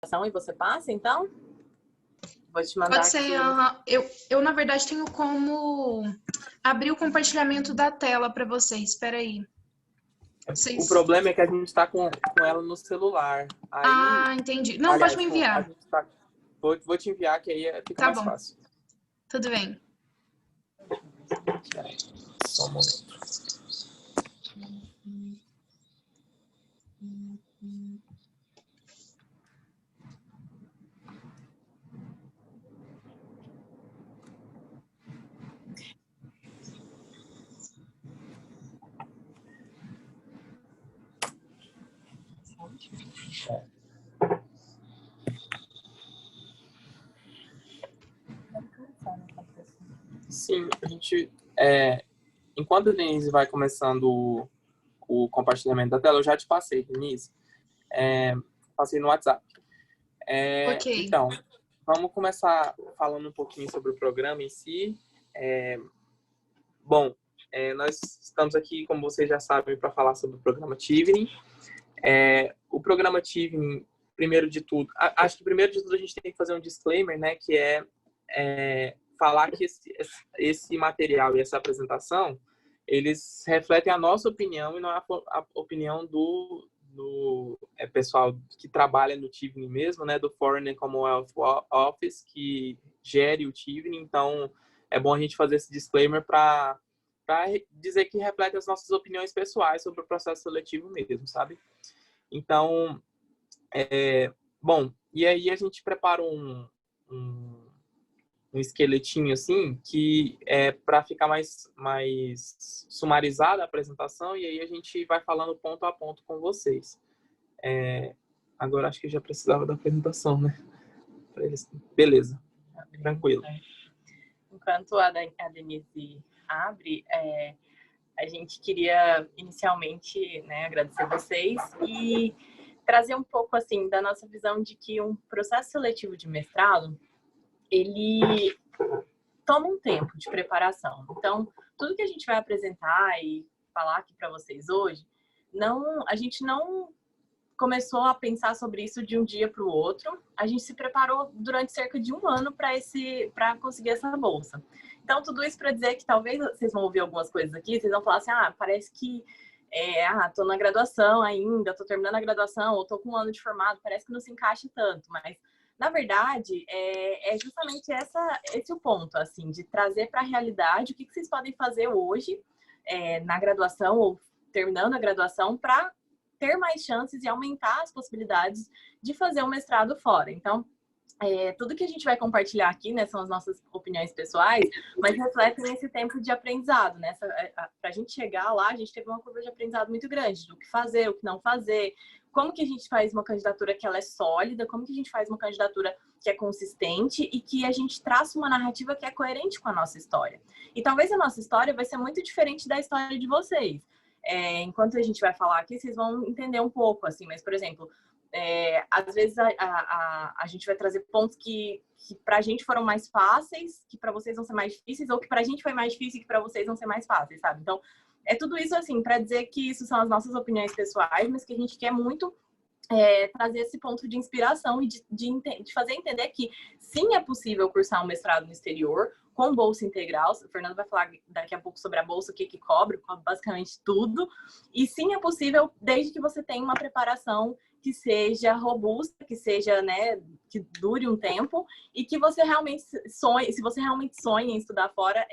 E você passa, então? Vou te mandar Pode ser. aqui. Eu, na verdade, tenho como abrir o compartilhamento da tela para vocês. Espera aí. O problema é que a gente está com ela no celular. Aí, Entendi. Não, aliás, pode me enviar. vou te enviar, que aí fica mais fácil. Tudo bem. Só um momento. Sim, a gente... enquanto a Denise vai começando o compartilhamento da tela, eu já te passei, Denise. Passei no WhatsApp. Ok. Então, vamos começar falando um pouquinho sobre o programa em si. Bom, nós estamos aqui, como vocês já sabem, para falar sobre o programa Tivni. O programa Tivni, primeiro de tudo, acho que primeiro de tudo a gente tem que fazer um disclaimer, né, que falar que esse material e essa apresentação, eles refletem a nossa opinião e não a opinião do pessoal que trabalha no Tivni mesmo, né, do Foreign and Commonwealth Office, que gere o Tivni. Então, é bom a gente fazer esse disclaimer para dizer que reflete as nossas opiniões pessoais sobre o processo seletivo mesmo, sabe? Então, bom, e aí a gente prepara um esqueletinho assim, que é para ficar mais sumarizada a apresentação, e aí a gente vai falando ponto a ponto com vocês. Agora acho que já precisava da apresentação, né? Beleza, tranquilo. Enquanto a Denise abre, a gente queria inicialmente, né, agradecer vocês e trazer um pouco assim da nossa visão de que um processo seletivo de mestrado, ele toma um tempo de preparação. Então, tudo que a gente vai apresentar e falar aqui para vocês hoje, a gente não começou a pensar sobre isso de um dia para o outro. A gente se preparou durante cerca de 1 ano para conseguir essa bolsa. Então, tudo isso para dizer que talvez vocês vão ouvir algumas coisas aqui, vocês vão falar assim, parece que tô na graduação ainda, tô terminando a graduação, ou tô com 1 ano de formado, parece que não se encaixa tanto, mas na verdade é justamente esse o ponto, assim, de trazer para a realidade o que vocês podem fazer hoje na graduação ou terminando a graduação para ter mais chances e aumentar as possibilidades de fazer um mestrado fora. Então, tudo que a gente vai compartilhar aqui, né, são as nossas opiniões pessoais, mas refletem nesse tempo de aprendizado, né? Para a gente chegar lá, a gente teve uma curva de aprendizado muito grande, do que fazer, o que não fazer, como que a gente faz uma candidatura que ela é sólida, como que a gente faz uma candidatura que é consistente e que a gente traça uma narrativa que é coerente com a nossa história. E talvez a nossa história vai ser muito diferente da história de vocês. Enquanto a gente vai falar aqui, vocês vão entender um pouco, assim, mas, por exemplo, às vezes a gente vai trazer pontos que para a gente foram mais fáceis, que para vocês vão ser mais difíceis, ou que para a gente foi mais difícil e que para vocês vão ser mais fáceis, sabe? Então, é tudo isso, assim, para dizer que isso são as nossas opiniões pessoais, mas que a gente quer muito trazer esse ponto de inspiração e de fazer entender que sim, é possível cursar um mestrado no exterior com bolsa integral. O Fernando vai falar daqui a pouco sobre a bolsa, o que cobre basicamente tudo. E sim, é possível desde que você tenha uma preparação que seja robusta, que seja, né, que dure um tempo e que você realmente sonhe. Se você realmente sonha em estudar fora,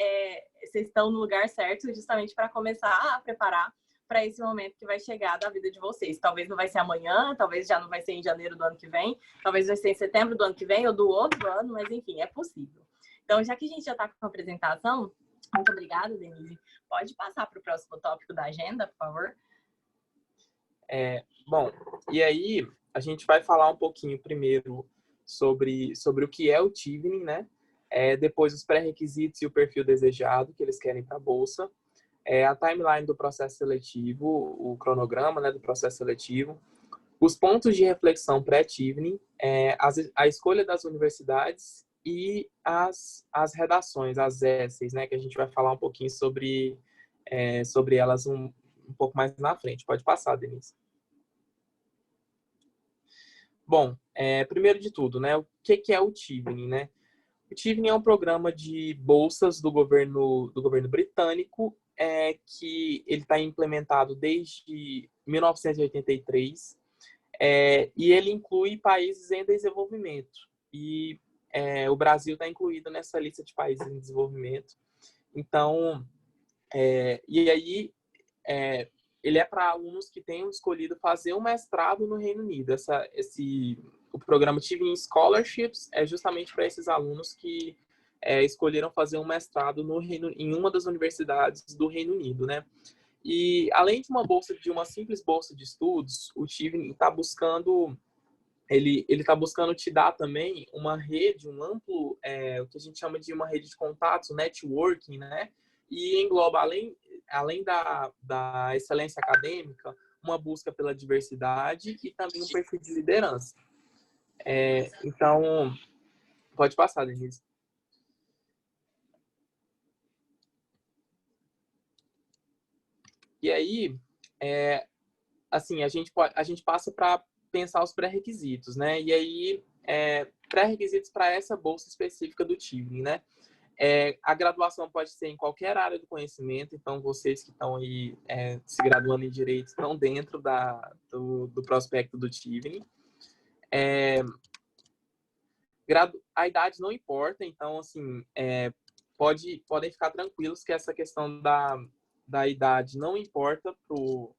vocês estão no lugar certo justamente para começar a preparar para esse momento que vai chegar da vida de vocês. Talvez não vai ser amanhã, talvez já não vai ser em janeiro do ano que vem, talvez vai ser em setembro do ano que vem ou do outro ano, mas enfim, é possível. Então, já que a gente já está com a apresentação, muito obrigada, Denise. Pode passar para o próximo tópico da agenda, por favor? Bom, e aí a gente vai falar um pouquinho primeiro sobre o que é o Tivni, né? Depois os pré-requisitos e o perfil desejado que eles querem para a bolsa. A timeline do processo seletivo, o cronograma, né, do processo seletivo, os pontos de reflexão pré-Tivni, a escolha das universidades e as redações, as essays, né, que a gente vai falar um pouquinho sobre elas um pouco mais na frente. Pode passar, Denise. Bom, primeiro de tudo, né, o que é o Chevening, né? O Chevening é um programa de bolsas do governo britânico, que ele está implementado desde 1983, e ele inclui países em desenvolvimento. E o Brasil está incluído nessa lista de países em desenvolvimento. Então, e aí, ele é para alunos que tenham escolhido fazer um mestrado no Reino Unido. O programa Chevening Scholarships é justamente para esses alunos que escolheram fazer um mestrado em uma das universidades do Reino Unido, né? E além de uma simples bolsa de estudos, o Chevening está buscando ele está buscando te dar também uma rede, um amplo, o que a gente chama de uma rede de contatos, networking, né? E engloba, além da excelência acadêmica, uma busca pela diversidade e também um perfil de liderança. Então, pode passar, Denise. E aí, assim, a gente passa para pensar os pré-requisitos, né? E aí, pré-requisitos para essa bolsa específica do Chevening, né? A graduação pode ser em qualquer área do conhecimento, então vocês que estão aí se graduando em Direito estão dentro do prospecto do Chevening. A idade não importa, então, assim, podem ficar tranquilos que essa questão da idade não importa pro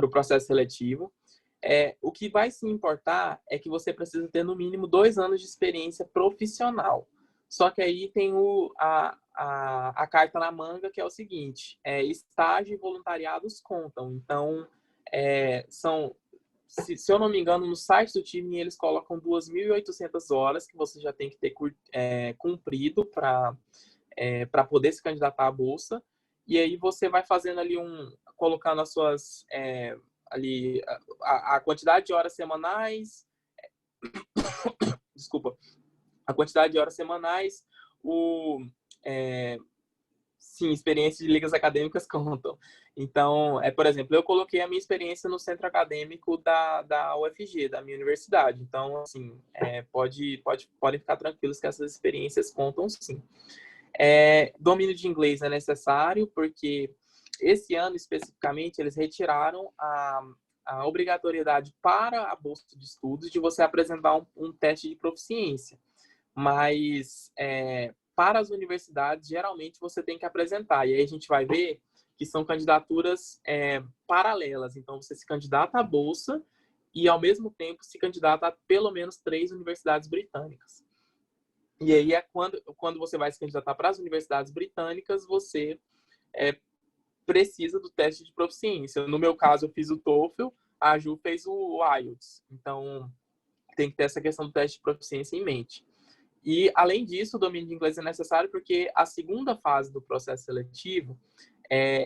processo seletivo. O que vai se importar é que você precisa ter no mínimo 2 anos de experiência profissional. Só que aí tem a carta na manga, que é o seguinte: estágio e voluntariados contam. Então, se eu não me engano, no site do time eles colocam 2.800 horas que você já tem que ter cumprido para poder se candidatar à bolsa. E aí você vai fazendo ali colocando as suas ali a quantidade de horas semanais, desculpa, a quantidade de horas semanais, sim, experiência de ligas acadêmicas contam. Então, por exemplo, eu coloquei a minha experiência no centro acadêmico da UFG, da minha universidade. Então, assim, podem ficar tranquilos que essas experiências contam, sim. Domínio de inglês é necessário, porque esse ano, especificamente, eles retiraram a obrigatoriedade para a bolsa de estudos de você apresentar um teste de proficiência. Mas, para as universidades, geralmente você tem que apresentar. E aí a gente vai ver que são candidaturas paralelas. Então, você se candidata à bolsa e, ao mesmo tempo, se candidata a pelo menos 3 universidades britânicas. E aí quando você vai se candidatar para as universidades britânicas, você precisa do teste de proficiência. No meu caso, eu fiz o TOEFL, a Ju fez o IELTS. Então, tem que ter essa questão do teste de proficiência em mente. E, além disso, o domínio de inglês é necessário porque a segunda fase do processo seletivo,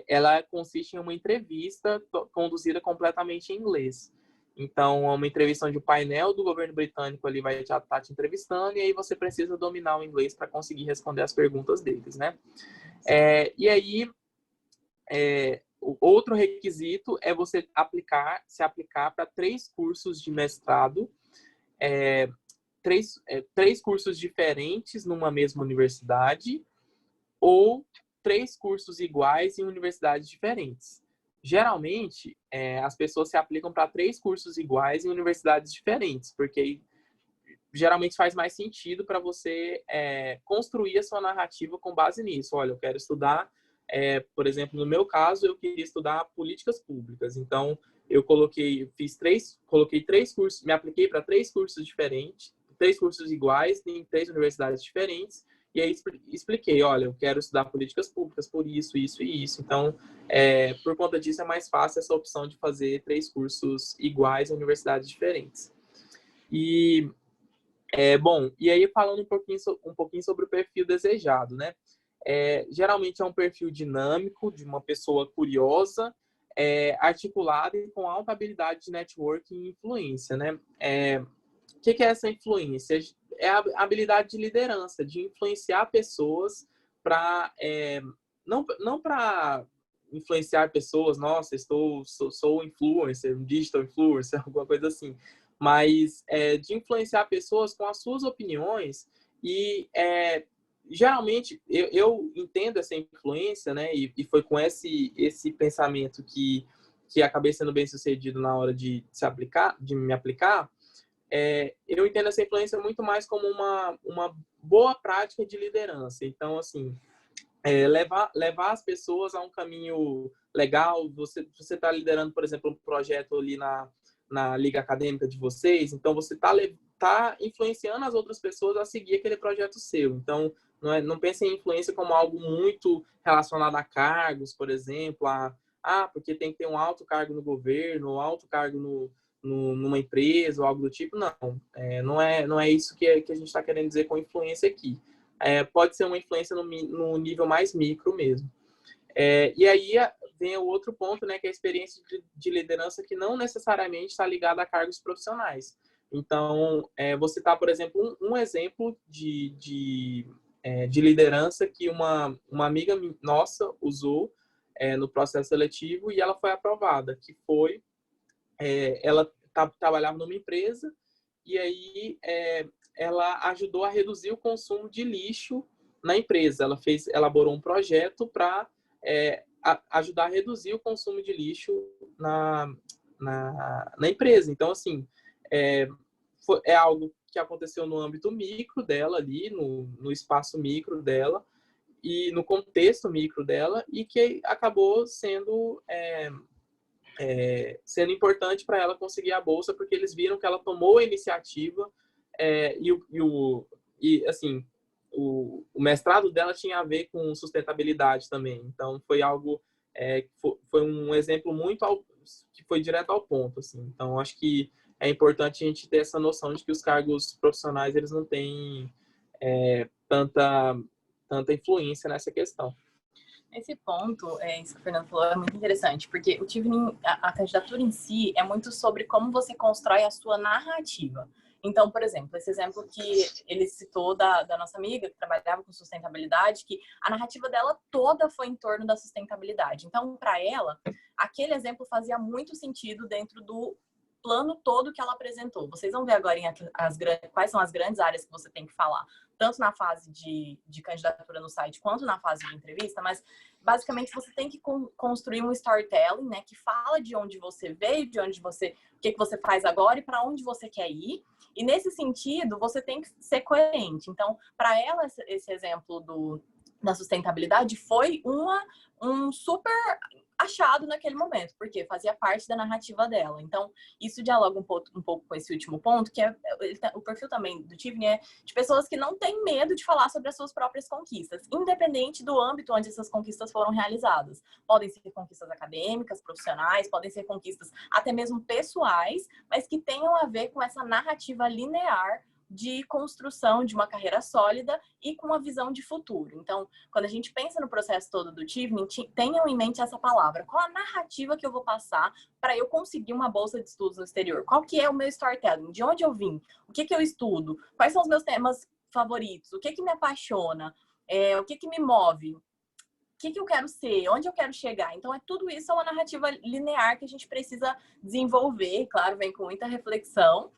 ela consiste em uma entrevista conduzida completamente em inglês. Então, é uma entrevista onde o painel do governo britânico ali vai estar te entrevistando e aí você precisa dominar o inglês para conseguir responder as perguntas deles, né? E aí, o outro requisito é você se aplicar para 3 cursos de mestrado, três cursos diferentes numa mesma universidade ou 3 cursos iguais em universidades diferentes. Geralmente, as pessoas se aplicam para 3 cursos iguais em universidades diferentes, porque geralmente faz mais sentido para você construir a sua narrativa com base nisso. Olha, eu quero estudar, por exemplo, no meu caso, eu queria estudar políticas públicas. Então, eu coloquei 3 cursos, me apliquei para 3 cursos diferentes, 3 cursos iguais em 3 universidades diferentes, e aí expliquei, olha, eu quero estudar políticas públicas por isso, isso e isso. Então, por conta disso, é mais fácil essa opção de fazer 3 cursos iguais em universidades diferentes. E bom, e aí falando um pouquinho sobre o perfil desejado, né? Geralmente é um perfil dinâmico, de uma pessoa curiosa, articulada e com alta habilidade de networking e influência, né? O que é essa influência? É a habilidade de liderança, de influenciar pessoas para não para influenciar pessoas, nossa, sou influencer, um digital influencer, alguma coisa assim, mas de influenciar pessoas com as suas opiniões e geralmente eu entendo essa influência, né, e foi com esse pensamento que acabei sendo bem sucedido na hora de me aplicar. Eu entendo essa influência muito mais como uma boa prática de liderança. Então, assim, levar as pessoas a um caminho legal. Você está liderando, por exemplo, um projeto ali na liga acadêmica de vocês, então você tá influenciando as outras pessoas a seguir aquele projeto seu. Então, não pense em influência como algo muito relacionado a cargos, por exemplo, porque tem que ter um alto cargo no governo, um alto cargo numa empresa ou algo do tipo. Não é isso que a gente está querendo dizer com influência aqui. Pode ser uma influência no nível mais micro mesmo. E aí vem o outro ponto, né, que é a experiência de liderança que não necessariamente está ligada a cargos profissionais. Então, você está, por exemplo, um exemplo de liderança que uma amiga nossa usou no processo seletivo e ela foi aprovada, que foi, ela trabalhava numa empresa e aí ela ajudou a reduzir o consumo de lixo na empresa. Ela elaborou um projeto para ajudar a reduzir o consumo de lixo na empresa. Então, assim, é algo que aconteceu no âmbito micro dela ali, no espaço micro dela e no contexto micro dela, e que acabou sendo importante para ela conseguir a bolsa, porque eles viram que ela tomou a iniciativa assim, o mestrado dela tinha a ver com sustentabilidade também. Então, foi algo, foi um exemplo que foi direto ao ponto, assim. Então, acho que é importante a gente ter essa noção de que os cargos profissionais, eles não têm tanta influência nessa questão. Esse ponto, isso que o Fernando falou, é muito interessante, porque o Tivning, a candidatura em si é muito sobre como você constrói a sua narrativa. Então, por exemplo, esse exemplo que ele citou da nossa amiga que trabalhava com sustentabilidade, que a narrativa dela toda foi em torno da sustentabilidade. Então, para ela, aquele exemplo fazia muito sentido dentro do plano todo que ela apresentou. Vocês vão ver agora quais são as grandes áreas que você tem que falar, tanto na fase de candidatura no site quanto na fase de entrevista, mas basicamente você tem que construir um storytelling, né, que fala de onde você veio, o que você faz agora e para onde você quer ir. E nesse sentido, você tem que ser coerente. Então, para ela, esse exemplo da sustentabilidade foi um super achado naquele momento, porque fazia parte da narrativa dela. Então, isso dialoga um pouco com esse último ponto, que o perfil também do Tivning é de pessoas que não têm medo de falar sobre as suas próprias conquistas, independente do âmbito onde essas conquistas foram realizadas. Podem ser conquistas acadêmicas, profissionais, podem ser conquistas até mesmo pessoais, mas que tenham a ver com essa narrativa linear de construção de uma carreira sólida e com uma visão de futuro. Então, quando a gente pensa no processo todo do Tivning, tenham em mente essa palavra. Qual a narrativa que eu vou passar para eu conseguir uma bolsa de estudos no exterior? Qual que é o meu storytelling? De onde eu vim? O que eu estudo? Quais são os meus temas favoritos? O que me apaixona? O que me move? O que eu quero ser, onde eu quero chegar. Então, tudo isso é uma narrativa linear que a gente precisa desenvolver, claro, vem com muita reflexão,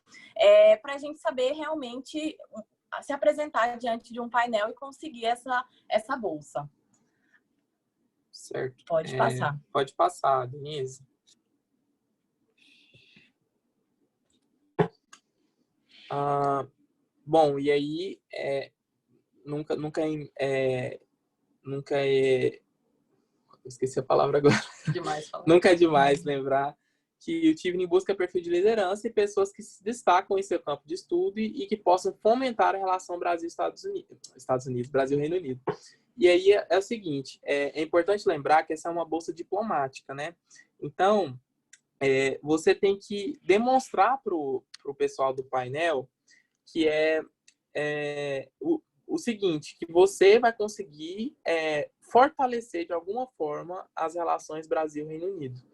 para a gente saber realmente se apresentar diante de um painel e conseguir essa bolsa. Certo. Pode passar. Pode passar, Denise. Bom, e aí, esqueci a palavra agora. Demais falar. Nunca é demais lembrar que o Tivning busca perfil de liderança e pessoas que se destacam em seu campo de estudo e que possam fomentar a relação Brasil-Estados Unidos, Brasil-Reino Unido. E aí é o seguinte, é importante lembrar que essa é uma bolsa diplomática, né? Então, você tem que demonstrar para o pessoal do painel que o seguinte, que você vai conseguir fortalecer de alguma forma as relações Brasil-Reino Unido.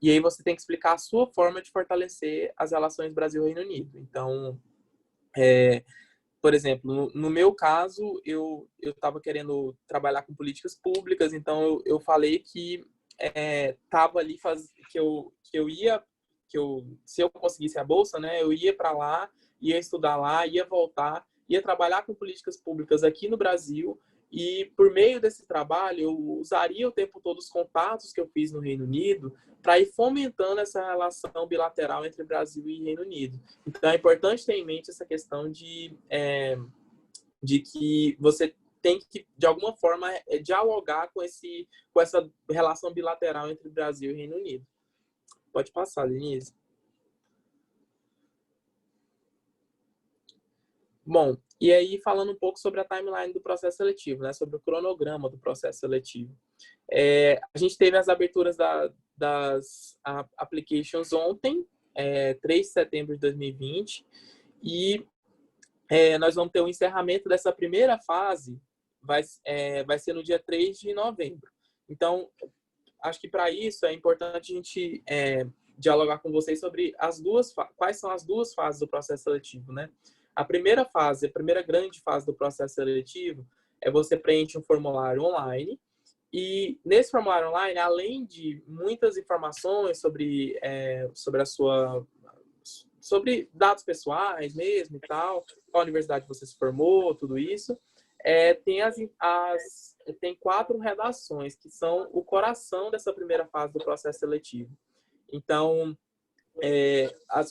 E aí você tem que explicar a sua forma de fortalecer as relações Brasil-Reino Unido. Então, por exemplo, no meu caso, eu estava querendo trabalhar com políticas públicas, então eu falei que tava ali se eu conseguisse a bolsa, né, eu ia para lá, ia estudar lá, ia voltar, ia trabalhar com políticas públicas aqui no Brasil, e por meio desse trabalho eu usaria o tempo todo os contatos que eu fiz no Reino Unido para ir fomentando essa relação bilateral entre Brasil e Reino Unido. Então é importante ter em mente essa questão de que você tem que, de alguma forma, dialogar com essa relação bilateral entre Brasil e Reino Unido. Pode passar, Denise. Bom, e aí falando um pouco sobre a timeline do processo seletivo, né? Sobre o cronograma do processo seletivo. A gente teve as aberturas das applications ontem, 3 de setembro de 2020, e nós vamos ter o encerramento dessa primeira fase, vai ser no dia 3 de novembro. Então, acho que para isso é importante a gente dialogar com vocês sobre quais são as duas fases do processo seletivo, né? A primeira grande fase do processo seletivo é você preenche um formulário online, e nesse formulário online, além de muitas informações sobre dados pessoais mesmo e tal, qual universidade você se formou, tudo isso, tem 4 redações que são o coração dessa primeira fase do processo seletivo. Então,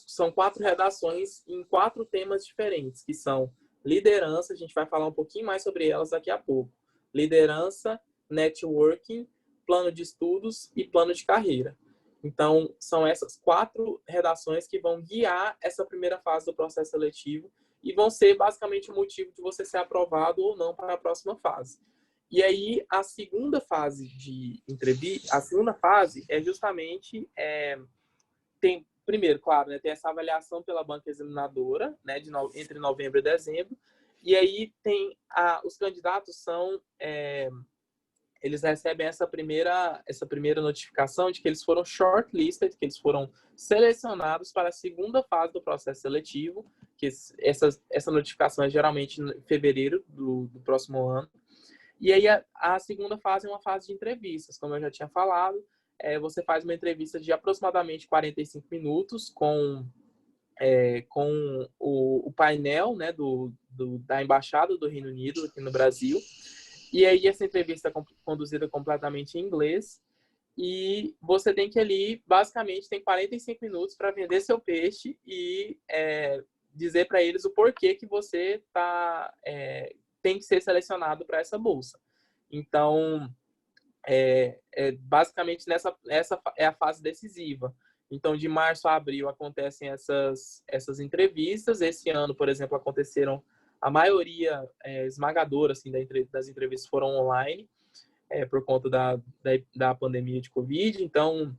são 4 redações em 4 temas diferentes, que são liderança, a gente vai falar um pouquinho mais sobre elas daqui a pouco. Liderança, networking, plano de estudos e plano de carreira. Então, são essas 4 redações que vão guiar essa primeira fase do processo seletivo e vão ser basicamente o motivo de você ser aprovado ou não para a próxima fase. E aí, a segunda fase de entrevista, a segunda fase é justamente primeiro, claro, né, tem essa avaliação pela banca examinadora, né, entre novembro e dezembro, e aí os candidatos eles recebem essa primeira notificação de que eles foram shortlisted, que eles foram selecionados para a segunda fase do processo seletivo, que essa notificação é geralmente em fevereiro do próximo ano. E aí a segunda fase é uma fase de entrevistas, como eu já tinha falado. Você faz uma entrevista de aproximadamente 45 minutos com o painel, né, da Embaixada do Reino Unido aqui no Brasil. E aí essa entrevista é conduzida completamente em inglês. E você tem que ali, basicamente, tem 45 minutos para vender seu peixe e dizer para eles o porquê que você tem que ser selecionado para essa bolsa. Então, basicamente, essa é a fase decisiva. Então, de março a abril acontecem essas entrevistas. Esse ano, por exemplo, aconteceram a maioria esmagadora assim, das entrevistas foram online, por conta da pandemia de Covid. Então,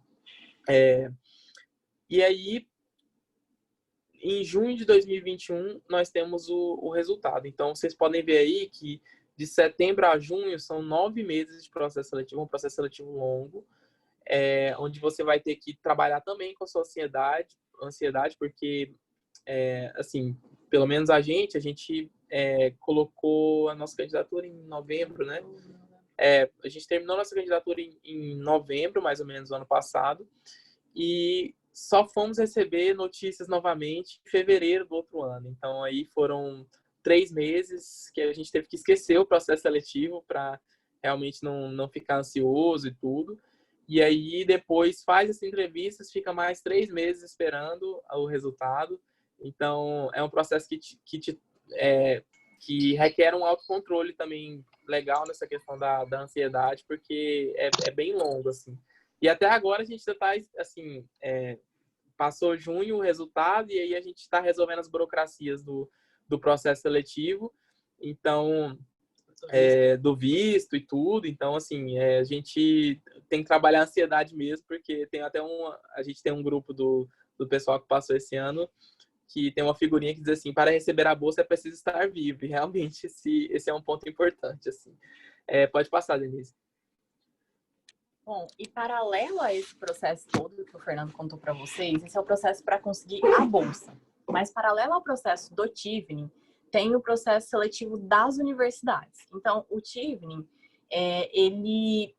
e aí, em junho de 2021, nós temos o resultado. Então, vocês podem ver aí que de setembro a junho são 9 meses de processo seletivo, um processo seletivo longo, onde você vai ter que trabalhar também com a sua ansiedade, porque, assim, pelo menos a gente colocou a nossa candidatura em novembro, né? A gente terminou nossa candidatura em novembro, mais ou menos, do ano passado, e só fomos receber notícias novamente em fevereiro do outro ano. Então, aí foram 3 meses que a gente teve que esquecer o processo seletivo para realmente não ficar ansioso e tudo. E aí, depois, faz essas entrevistas, fica mais 3 meses esperando o resultado. Então, é um processo que requer um autocontrole também legal nessa questão da ansiedade, porque é bem longo, assim. E até agora a gente já está, assim, passou junho o resultado, e aí a gente está resolvendo as burocracias do processo seletivo, então, do visto e tudo. Então, assim, a gente tem que trabalhar a ansiedade mesmo, porque a gente tem um grupo do pessoal que passou esse ano, que tem uma figurinha que diz assim: para receber a bolsa é preciso estar vivo. E realmente esse é um ponto importante, assim. Pode passar, Denise. Bom, e paralelo a esse processo todo que o Fernando contou para vocês, esse é o processo para conseguir a bolsa. Mas paralelo ao processo do Chevening, tem o processo seletivo das universidades. Então, o Chevening, ele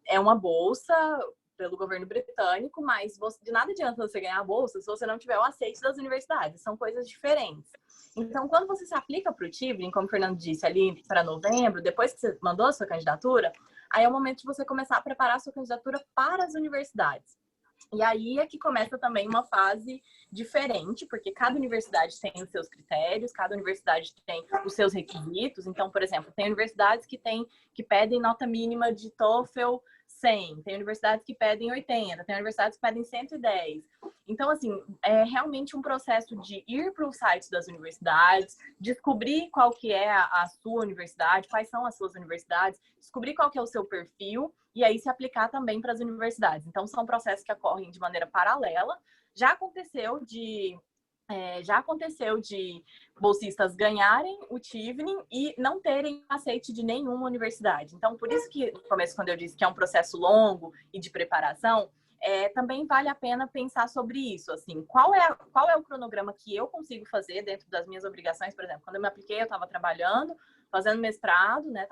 é uma bolsa pelo governo britânico, mas de nada adianta você ganhar a bolsa se você não tiver o aceite das universidades. São coisas diferentes. Então, quando você se aplica para o Tivni, como o Fernando disse, ali para novembro, depois que você mandou a sua candidatura, aí é o momento de você começar a preparar a sua candidatura para as universidades. E aí é que começa também uma fase diferente, porque cada universidade tem os seus critérios, cada universidade tem os seus requisitos. Então, por exemplo, tem universidades que pedem nota mínima de TOEFL 100, tem universidades que pedem 80, tem universidades que pedem 110. Então, assim, é realmente um processo de ir para os sites das universidades, descobrir qual que é a sua universidade, quais são as suas universidades, descobrir qual que é o seu perfil e aí se aplicar também para as universidades. Então, são processos que ocorrem de maneira paralela. Já aconteceu de bolsistas ganharem o Tivni e não terem aceite de nenhuma universidade. Então, por isso que, no começo, quando eu disse que é um processo longo e de preparação, também vale a pena pensar sobre isso, assim, qual é o cronograma que eu consigo fazer dentro das minhas obrigações. Por exemplo, quando eu me apliquei, eu estava trabalhando, fazendo mestrado, né,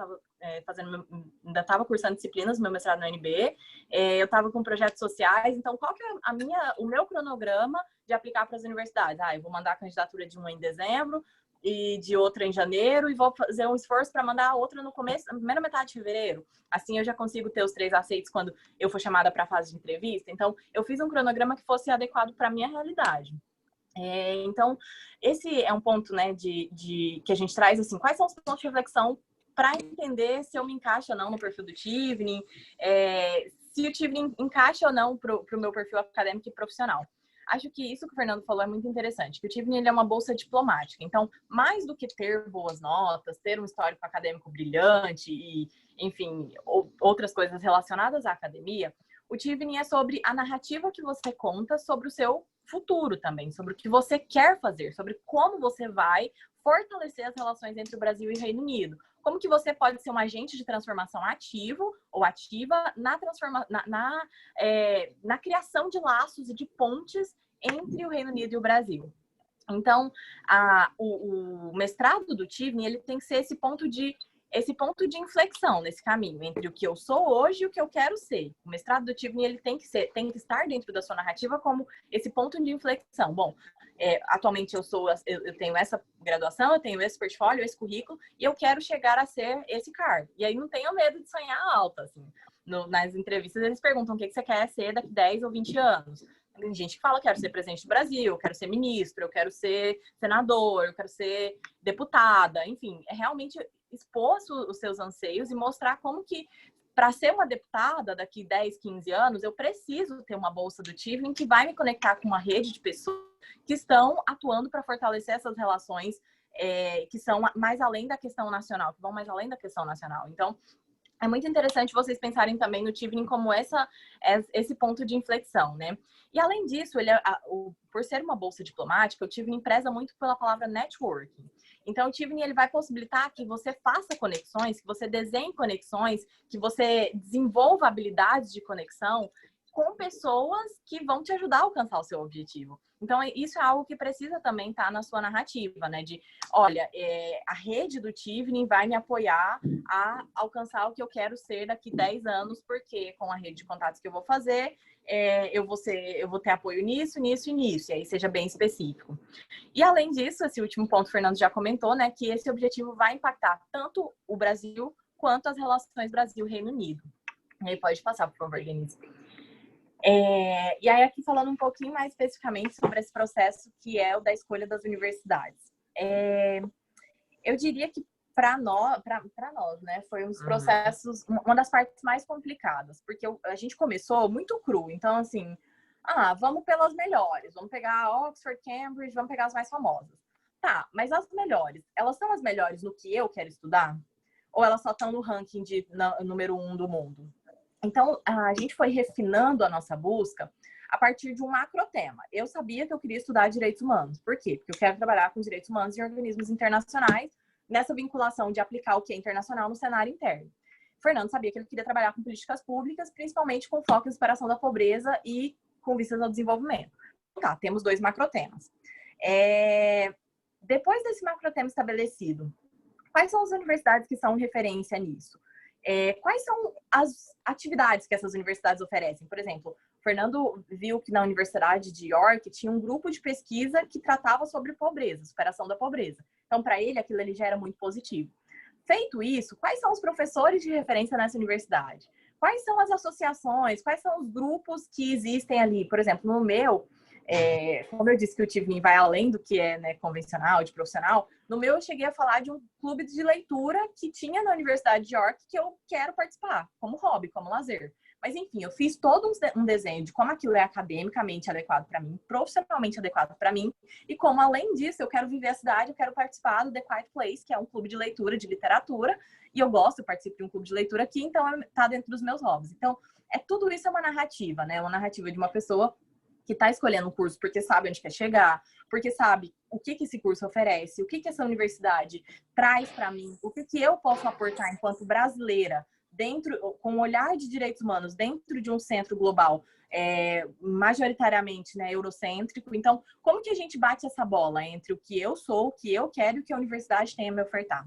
ainda estava cursando disciplinas, meu mestrado no UNB, eu estava com projetos sociais. Então, qual que é o meu cronograma de aplicar para as universidades? Eu vou mandar a candidatura de uma em dezembro e de outra em janeiro, e vou fazer um esforço para mandar a outra na primeira metade de fevereiro. Assim eu já consigo ter os 3 aceites quando eu for chamada para a fase de entrevista. Então, eu fiz um cronograma que fosse adequado para a minha realidade. Então, esse é um ponto, né, que a gente traz, assim, quais são os pontos de reflexão para entender se eu me encaixo ou não no perfil do Tivni, se o Tivni encaixa ou não para o meu perfil acadêmico e profissional. Acho que isso que o Fernando falou é muito interessante, que o Tivni ele é uma bolsa diplomática. Então, mais do que ter boas notas, ter um histórico acadêmico brilhante e, enfim, outras coisas relacionadas à academia, o Tivni é sobre a narrativa que você conta sobre o seu futuro também, sobre o que você quer fazer, sobre como você vai fortalecer as relações entre o Brasil e o Reino Unido. Como que você pode ser um agente de transformação ativo ou ativa na criação de laços e de pontes entre o Reino Unido e o Brasil. Então, o mestrado do Tivni, ele tem que ser esse ponto de inflexão nesse caminho entre o que eu sou hoje e o que eu quero ser. O mestrado do Tivni, ele tem que estar dentro da sua narrativa como esse ponto de inflexão. Bom, atualmente eu tenho essa graduação, eu tenho esse portfólio, esse currículo, e eu quero chegar a ser esse cargo. E aí não tenha medo de sonhar alto, assim. Nas entrevistas eles perguntam o que você quer ser daqui 10 ou 20 anos. Tem gente que fala, eu quero ser presidente do Brasil, eu quero ser ministro, eu quero ser senador, eu quero ser deputada, enfim, é realmente expor os seus anseios e mostrar como que, para ser uma deputada daqui 10, 15 anos, eu preciso ter uma bolsa do Tivni que vai me conectar com uma rede de pessoas que estão atuando para fortalecer essas relações que são mais além da questão nacional, que vão mais além da questão nacional. Então, é muito interessante vocês pensarem também no Tivni como esse ponto de inflexão, né? E além disso, por ser uma bolsa diplomática, o Tivni preza muito pela palavra networking. Então, o Tivni ele vai possibilitar que você faça conexões, que você desenhe conexões, que você desenvolva habilidades de conexão com pessoas que vão te ajudar a alcançar o seu objetivo. Então, isso é algo que precisa também estar na sua narrativa, né? De, olha, a rede do Tivni vai me apoiar a alcançar o que eu quero ser daqui 10 anos, porque com a rede de contatos que eu vou fazer, eu vou ter apoio nisso, nisso e nisso. E aí seja bem específico. E além disso, esse último ponto o Fernando já comentou, né? Que esse objetivo vai impactar tanto o Brasil quanto as relações Brasil-Reino Unido. E aí pode passar, por favor, Denise. E aí, aqui falando um pouquinho mais especificamente sobre esse processo que é o da escolha das universidades. Eu diria que para nós, né, foi um dos processos, uma das partes mais complicadas, porque a gente começou muito cru. Então, assim, vamos pelas melhores, vamos pegar Oxford, Cambridge, vamos pegar as mais famosas. Tá, mas as melhores, elas são as melhores no que eu quero estudar? Ou elas só estão no ranking de número 1 do mundo? Então, a gente foi refinando a nossa busca a partir de um macrotema. Eu sabia que eu queria estudar direitos humanos. Por quê? Porque eu quero trabalhar com direitos humanos em organismos internacionais, nessa vinculação de aplicar o que é internacional no cenário interno. Fernando sabia que ele queria trabalhar com políticas públicas, principalmente com foco em superação da pobreza e com vistas ao desenvolvimento. Tá, temos 2 macrotemas. Depois desse macrotema estabelecido, quais são as universidades que são referência nisso? quais são as atividades que essas universidades oferecem. Por exemplo, o Fernando viu que na Universidade de York tinha um grupo de pesquisa que tratava sobre pobreza, superação da pobreza. Então, para ele, aquilo ali já era muito positivo. Feito isso, quais são os professores de referência nessa universidade? Quais são as associações? Quais são os grupos que existem ali? Por exemplo, no meu, como eu disse que o Tivnin vai além do que é, né, convencional, de profissional, no meu eu cheguei a falar de um clube de leitura que tinha na Universidade de York que eu quero participar, como hobby, como lazer. Mas, enfim, eu fiz todo um desenho de como aquilo é academicamente adequado para mim, profissionalmente adequado para mim, e como, além disso, eu quero viver a cidade, eu quero participar do The Quiet Place, que é um clube de leitura, de literatura, e eu gosto, eu participo de um clube de leitura aqui, então tá dentro dos meus hobbies. Então, tudo isso é uma narrativa, né? Uma narrativa de uma pessoa que está escolhendo um curso porque sabe onde quer chegar, porque sabe o que esse curso oferece, o que essa universidade traz para mim, o que eu posso aportar enquanto brasileira, dentro, com um olhar de direitos humanos, dentro de um centro global, majoritariamente, né, eurocêntrico. Então, como que a gente bate essa bola entre o que eu sou, o que eu quero e o que a universidade tem a me ofertar?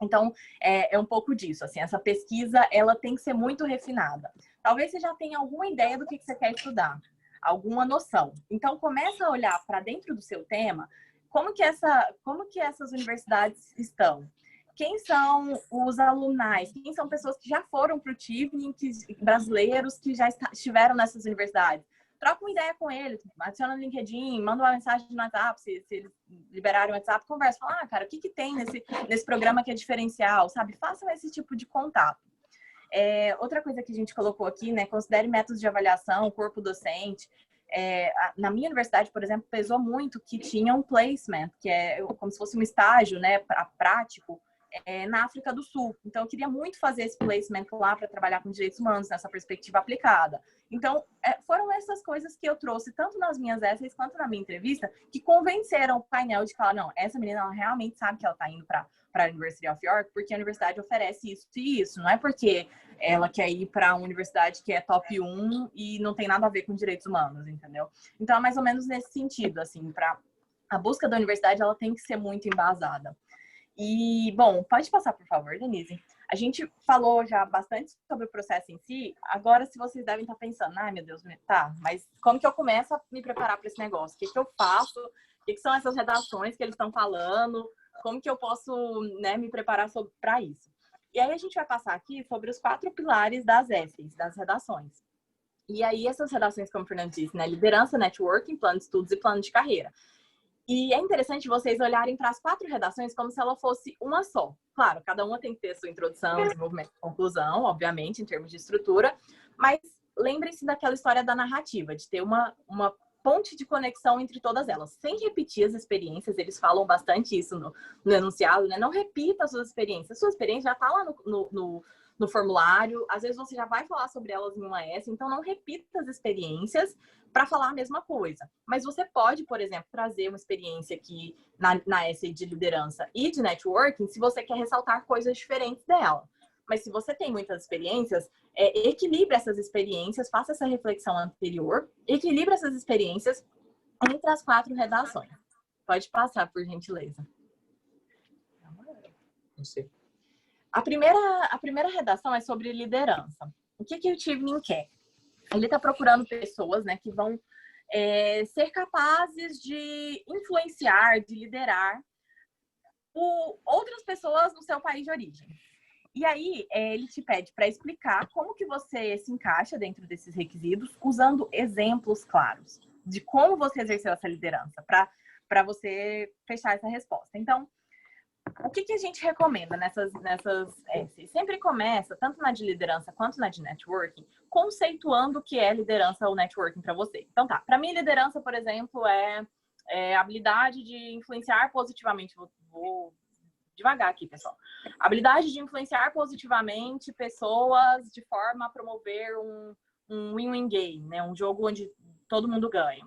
Então, é um pouco disso, assim, essa pesquisa, ela tem que ser muito refinada. Talvez você já tenha alguma ideia do que você quer estudar, alguma noção. Então, começa a olhar para dentro do seu tema, como que essas universidades estão? Quem são os alumnais? Quem são pessoas que já foram para o Tivnin, brasileiros que já estiveram nessas universidades? Troca uma ideia com eles, adiciona no LinkedIn, manda uma mensagem no WhatsApp, se eles liberarem o WhatsApp, conversa, fala, cara, o que tem nesse programa que é diferencial, sabe? Façam esse tipo de contato. Outra coisa que a gente colocou aqui, né, considere métodos de avaliação, corpo docente. Na minha universidade, por exemplo, pesou muito que tinha um placement, que é como se fosse um estágio, né, prático, na África do Sul. Então, eu queria muito fazer esse placement lá para trabalhar com direitos humanos nessa perspectiva aplicada. Então, foram essas coisas que eu trouxe, tanto nas minhas essays quanto na minha entrevista, que convenceram o painel de falar, não, essa menina ela realmente sabe que ela está indo para a University of York, porque a universidade oferece isso e isso. Não é porque ela quer ir para uma universidade que é top 1 e não tem nada a ver com direitos humanos, entendeu? Então, é mais ou menos nesse sentido, assim, a busca da universidade, ela tem que ser muito embasada. E, bom, pode passar, por favor, Denise. A gente falou já bastante sobre o processo em si. Agora, se vocês devem estar pensando, ai, meu Deus, tá, mas como que eu começo a me preparar para esse negócio? O que eu faço? O que são essas redações que eles estão falando? Como que eu posso, né, me preparar para isso? E aí a gente vai passar aqui sobre os 4 pilares das essays, das redações. E aí essas redações, como o Fernando disse, né, liderança, networking, plano de estudos e plano de carreira. E é interessante vocês olharem para as 4 redações como se ela fosse uma só. Claro, cada uma tem que ter sua introdução, desenvolvimento e conclusão, obviamente, em termos de estrutura, mas lembrem-se daquela história da narrativa, de ter uma ponte de conexão entre todas elas, sem repetir as experiências. Eles falam bastante isso no enunciado, né? Não repita as suas experiências. Sua experiência já está lá no formulário, às vezes você já vai falar sobre elas em uma essay, então não repita as experiências para falar a mesma coisa. Mas você pode, por exemplo, trazer uma experiência aqui na essay de liderança e de networking, se você quer ressaltar coisas diferentes dela. Mas se você tem muitas experiências, equilibre essas experiências, faça essa reflexão anterior, equilibre essas experiências entre as 4 redações. Pode passar, por gentileza. Não sei. A primeira redação é sobre liderança. O que o Tivnin quer? Ele está procurando pessoas, né, que vão ser capazes de influenciar, de liderar outras pessoas no seu país de origem. E aí, ele te pede para explicar como que você se encaixa dentro desses requisitos, usando exemplos claros de como você exerceu essa liderança, para você fechar essa resposta. Então, o que a gente recomenda nessas essays? Sempre começa, tanto na de liderança quanto na de networking, conceituando o que é liderança ou networking para você. Então tá, para mim liderança, por exemplo, é a habilidade de influenciar positivamente. Vou devagar aqui, pessoal. A habilidade de influenciar positivamente pessoas de forma a promover um win-win game, né? Um jogo onde todo mundo ganha.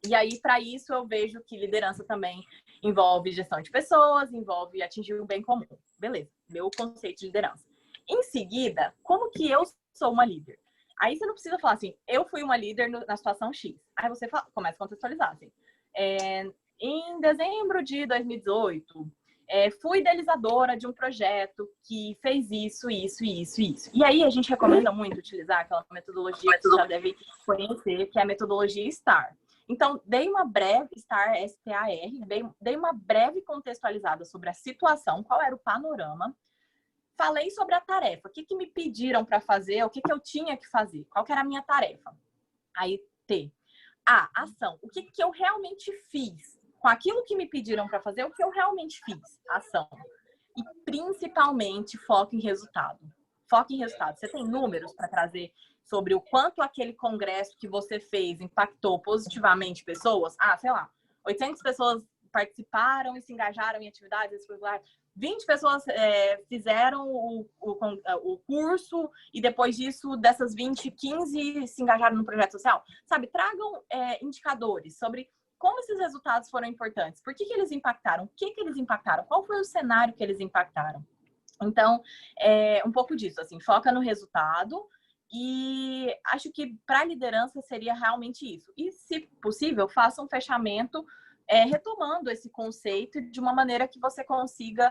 E aí, para isso, eu vejo que liderança também envolve gestão de pessoas, envolve atingir o bem comum. Beleza, meu conceito de liderança. Em seguida, como que eu sou uma líder? Aí você não precisa falar assim, eu fui uma líder na situação X. Aí você começa a contextualizar assim. Em dezembro de 2018, fui idealizadora de um projeto que fez isso, isso, isso, isso. E aí a gente recomenda muito utilizar aquela metodologia que você já deve conhecer, que é a metodologia STAR. Então, dei uma breve, STAR, S-T-A-R, dei uma breve contextualizada sobre a situação, qual era o panorama. Falei sobre a tarefa, o que me pediram para fazer, o que eu tinha que fazer, qual que era a minha tarefa. Aí, T. A, ação, o que eu realmente fiz. Com aquilo que me pediram para fazer, o que eu realmente fiz, ação. E principalmente foco em resultado. Foco em resultado. Você tem números para trazer sobre o quanto aquele congresso que você fez impactou positivamente pessoas? Ah, sei lá, 800 pessoas participaram e se engajaram em atividades extracurriculares. 20 pessoas fizeram o curso e depois disso, dessas 20, 15 se engajaram no projeto social. Sabe, tragam indicadores sobre como esses resultados foram importantes, por que eles impactaram, o que eles impactaram, qual foi o cenário que eles impactaram. Então, um pouco disso, assim, foca no resultado e acho que para a liderança seria realmente isso. E, se possível, faça um fechamento retomando esse conceito de uma maneira que você consiga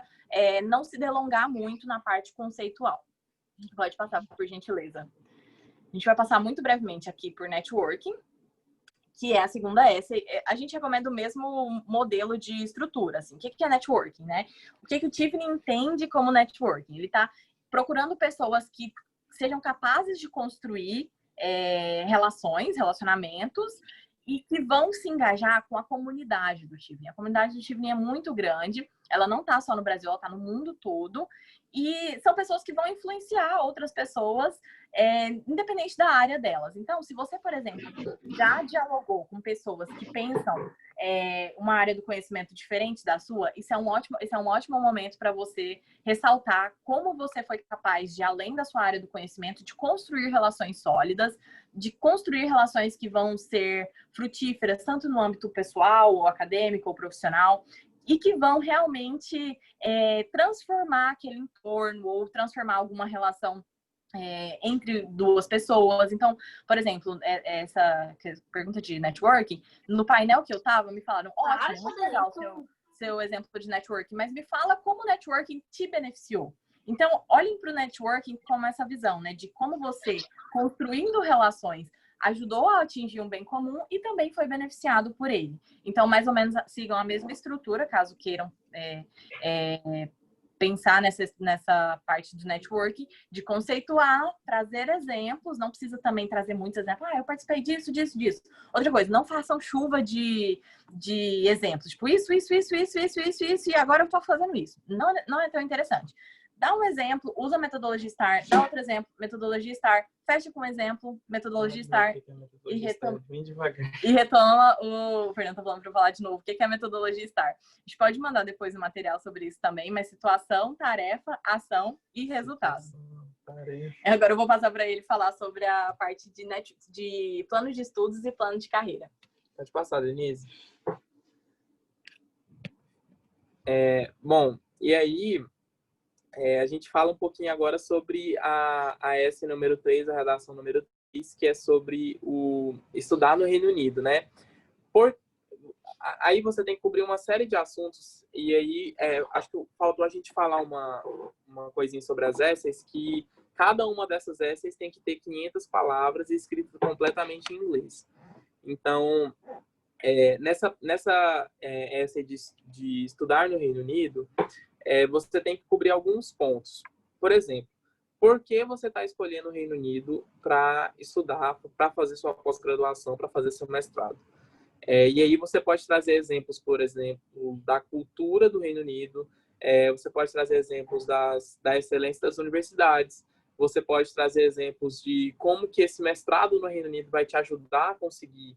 não se delongar muito na parte conceitual. Pode passar, por gentileza. A gente vai passar muito brevemente aqui por networking, que é a segunda S. A gente recomenda o mesmo modelo de estrutura. Assim. O que é networking, né? O que o Tiffany entende como networking? Ele está procurando pessoas que sejam capazes de construir relacionamentos, e que vão se engajar com a comunidade do Tiffany. A comunidade do Tiffany é muito grande, ela não está só no Brasil, ela está no mundo todo, e são pessoas que vão influenciar outras pessoas, independente da área delas. Então, se você, por exemplo, já dialogou com pessoas que pensam uma área do conhecimento diferente da sua, isso é um ótimo momento para você ressaltar como você foi capaz de, além da sua área do conhecimento, de construir relações sólidas, de construir relações que vão ser frutíferas, tanto no âmbito pessoal, ou acadêmico, ou profissional, e que vão realmente transformar aquele entorno, ou transformar alguma relação entre duas pessoas. Então, por exemplo, essa pergunta de networking, no painel que eu estava, me falaram, ótimo, muito legal o seu exemplo de networking, mas me fala como o networking te beneficiou. Então, olhem para o networking como essa visão, né, de como você, construindo relações, ajudou a atingir um bem comum e também foi beneficiado por ele. Então, mais ou menos, sigam a mesma estrutura, caso queiram pensar nessa parte do networking, de conceituar, trazer exemplos, não precisa também trazer muitos exemplos. Eu participei disso, disso, disso. Outra coisa, não façam chuva de exemplos. Tipo, isso, e agora eu tô fazendo isso. Não é tão interessante. Dá um exemplo, usa a metodologia STAR, dá outro exemplo, metodologia STAR, fecha com um exemplo, metodologia STAR, e retoma o Fernando tá falando para eu falar de novo. O que é a metodologia STAR? A gente pode mandar depois um material sobre isso também, mas situação, tarefa, ação e resultado. Agora eu vou passar para ele falar sobre a parte de plano de estudos e plano de carreira. Pode passar, Denise. Bom, e aí a gente fala um pouquinho agora sobre a S número 3, a redação número 3, que é sobre o estudar no Reino Unido, né? Aí você tem que cobrir uma série de assuntos, e aí acho que faltou a gente falar uma coisinha sobre as essays, que cada uma dessas essays tem que ter 500 palavras e escrito completamente em inglês. Então, nessa essay de estudar no Reino Unido, você tem que cobrir alguns pontos. Por exemplo, por que você está escolhendo o Reino Unido para estudar, para fazer sua pós-graduação, para fazer seu mestrado? E aí você pode trazer exemplos, por exemplo, da cultura do Reino Unido, você pode trazer exemplos da excelência das universidades, você pode trazer exemplos de como que esse mestrado no Reino Unido vai te ajudar a conseguir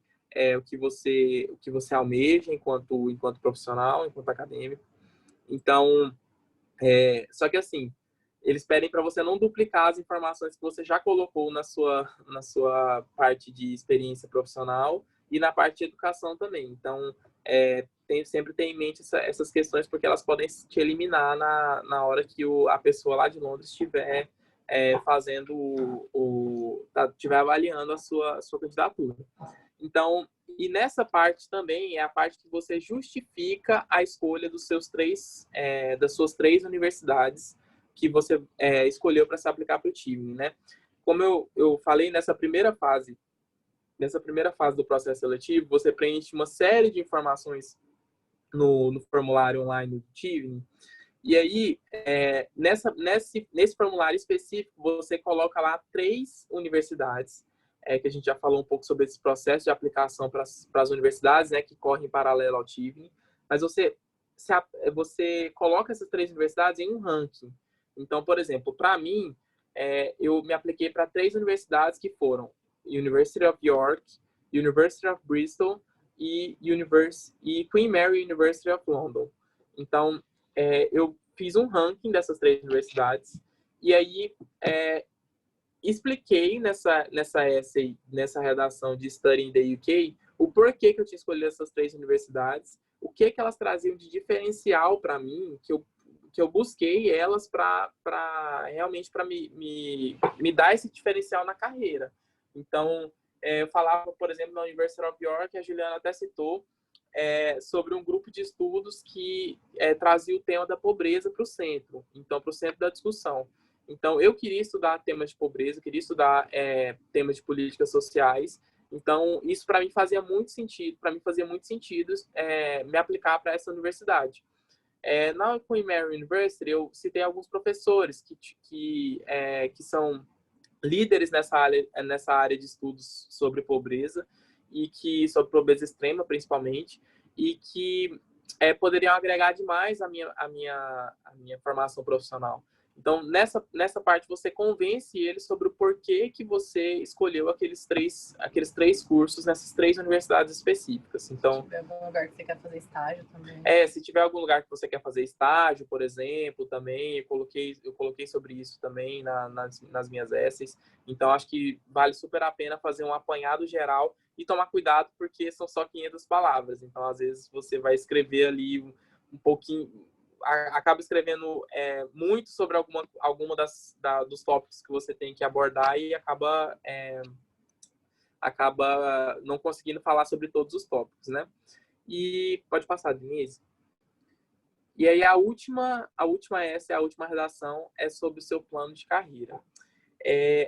o que você almeja enquanto profissional, enquanto acadêmico. Então, só que assim, eles pedem para você não duplicar as informações que você já colocou na sua parte de experiência profissional e na parte de educação também. Então, sempre ter em mente essas questões, porque elas podem te eliminar na hora que a pessoa lá de Londres estiver estiver avaliando a sua candidatura. Então, E nessa parte também é a parte que você justifica a escolha dos seus das suas 3 universidades que você escolheu para se aplicar para o time, né? Como eu falei, nessa primeira fase do processo seletivo, você preenche uma série de informações no formulário online do Tivni. E aí, nesse formulário específico, você coloca lá 3 universidades, que a gente já falou um pouco sobre esse processo de aplicação para as universidades, né, que correm em paralelo ao Tivni. Mas você coloca essas 3 universidades em um ranking. Então, por exemplo, para mim, eu me apliquei para 3 universidades que foram University of York, University of Bristol e Queen Mary University of London. Então, eu fiz um ranking dessas 3 universidades e aí expliquei nessa redação de Study in the UK o porquê que eu tinha escolhido essas 3 universidades, o que elas traziam de diferencial para mim, que eu busquei elas para realmente me dar esse diferencial na carreira. Então, eu falava, por exemplo, na University of York, a Juliana até citou, sobre um grupo de estudos que trazia o tema da pobreza para o centro, então para o centro da discussão. Então, eu queria estudar temas de pobreza, queria estudar temas de políticas sociais. Então, isso para mim fazia muito sentido, me aplicar para essa universidade. Na Queen Mary University, eu citei alguns professores que são líderes nessa área de estudos sobre pobreza sobre pobreza extrema, principalmente, e que poderiam agregar demais a minha formação profissional. Então, nessa parte, você convence eles sobre o porquê que você escolheu aqueles três cursos nessas 3 universidades específicas. Então, se tiver algum lugar que você quer fazer estágio também. Se tiver algum lugar que você quer fazer estágio, por exemplo, também, eu coloquei sobre isso também nas minhas essays. Então, acho que vale super a pena fazer um apanhado geral e tomar cuidado, porque são só 500 palavras. Então, às vezes, você vai escrever ali um pouquinho, acaba escrevendo muito sobre alguma dos tópicos que você tem que abordar e acaba não conseguindo falar sobre todos os tópicos, né? E pode passar, Denise. E aí a última redação é sobre o seu plano de carreira.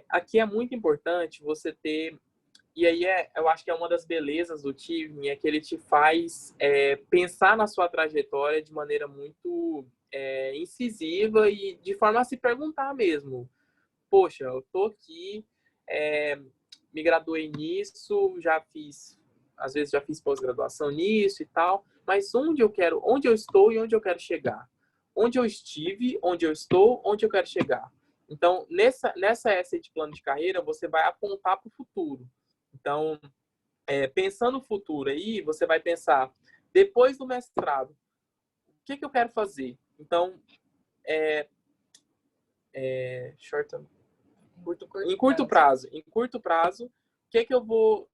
Aqui é muito importante você ter, e aí eu acho que é uma das belezas do Tivni, é que ele te faz pensar na sua trajetória de maneira muito incisiva e de forma a se perguntar mesmo. Poxa, eu tô aqui, me graduei nisso, às vezes já fiz pós-graduação nisso e tal, mas onde eu estou e onde eu quero chegar? Onde eu estive, onde eu estou, onde eu quero chegar? Então, nessa essay de plano de carreira, você vai apontar para o futuro. Então, pensando no futuro aí, você vai pensar, depois do mestrado, o que eu quero fazer? Então, em curto prazo, o que eu vou,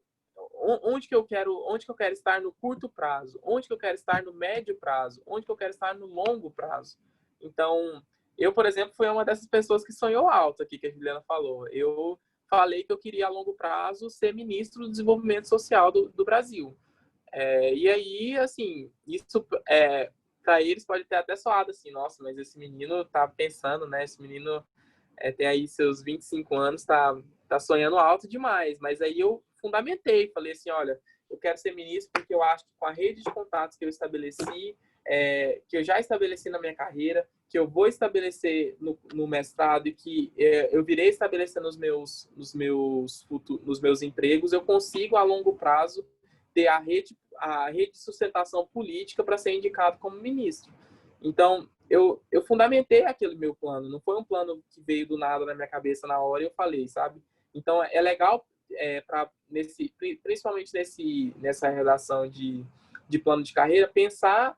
onde que eu quero estar no curto prazo, onde que eu quero estar no médio prazo, onde que eu quero estar no longo prazo. Então, eu, por exemplo, fui uma dessas pessoas que sonhou alto aqui, que a Juliana falou. Eu falei que eu queria, a longo prazo, ser ministro do Desenvolvimento Social do Brasil. E aí, assim, isso para eles pode ter até soado assim, nossa, mas esse menino tá pensando, né? Esse menino tem aí seus 25 anos, tá sonhando alto demais. Mas aí eu fundamentei, falei assim, olha, eu quero ser ministro porque eu acho que com a rede de contatos que eu estabeleci, que eu já estabeleci na minha carreira, que eu vou estabelecer no mestrado e que eu virei estabelecer nos meus empregos, eu consigo, a longo prazo, ter a rede de sustentação política para ser indicado como ministro. Então, eu fundamentei aquele meu plano. Não foi um plano que veio do nada na minha cabeça na hora e eu falei, sabe? Então, é legal, principalmente nessa redação de plano de carreira, pensar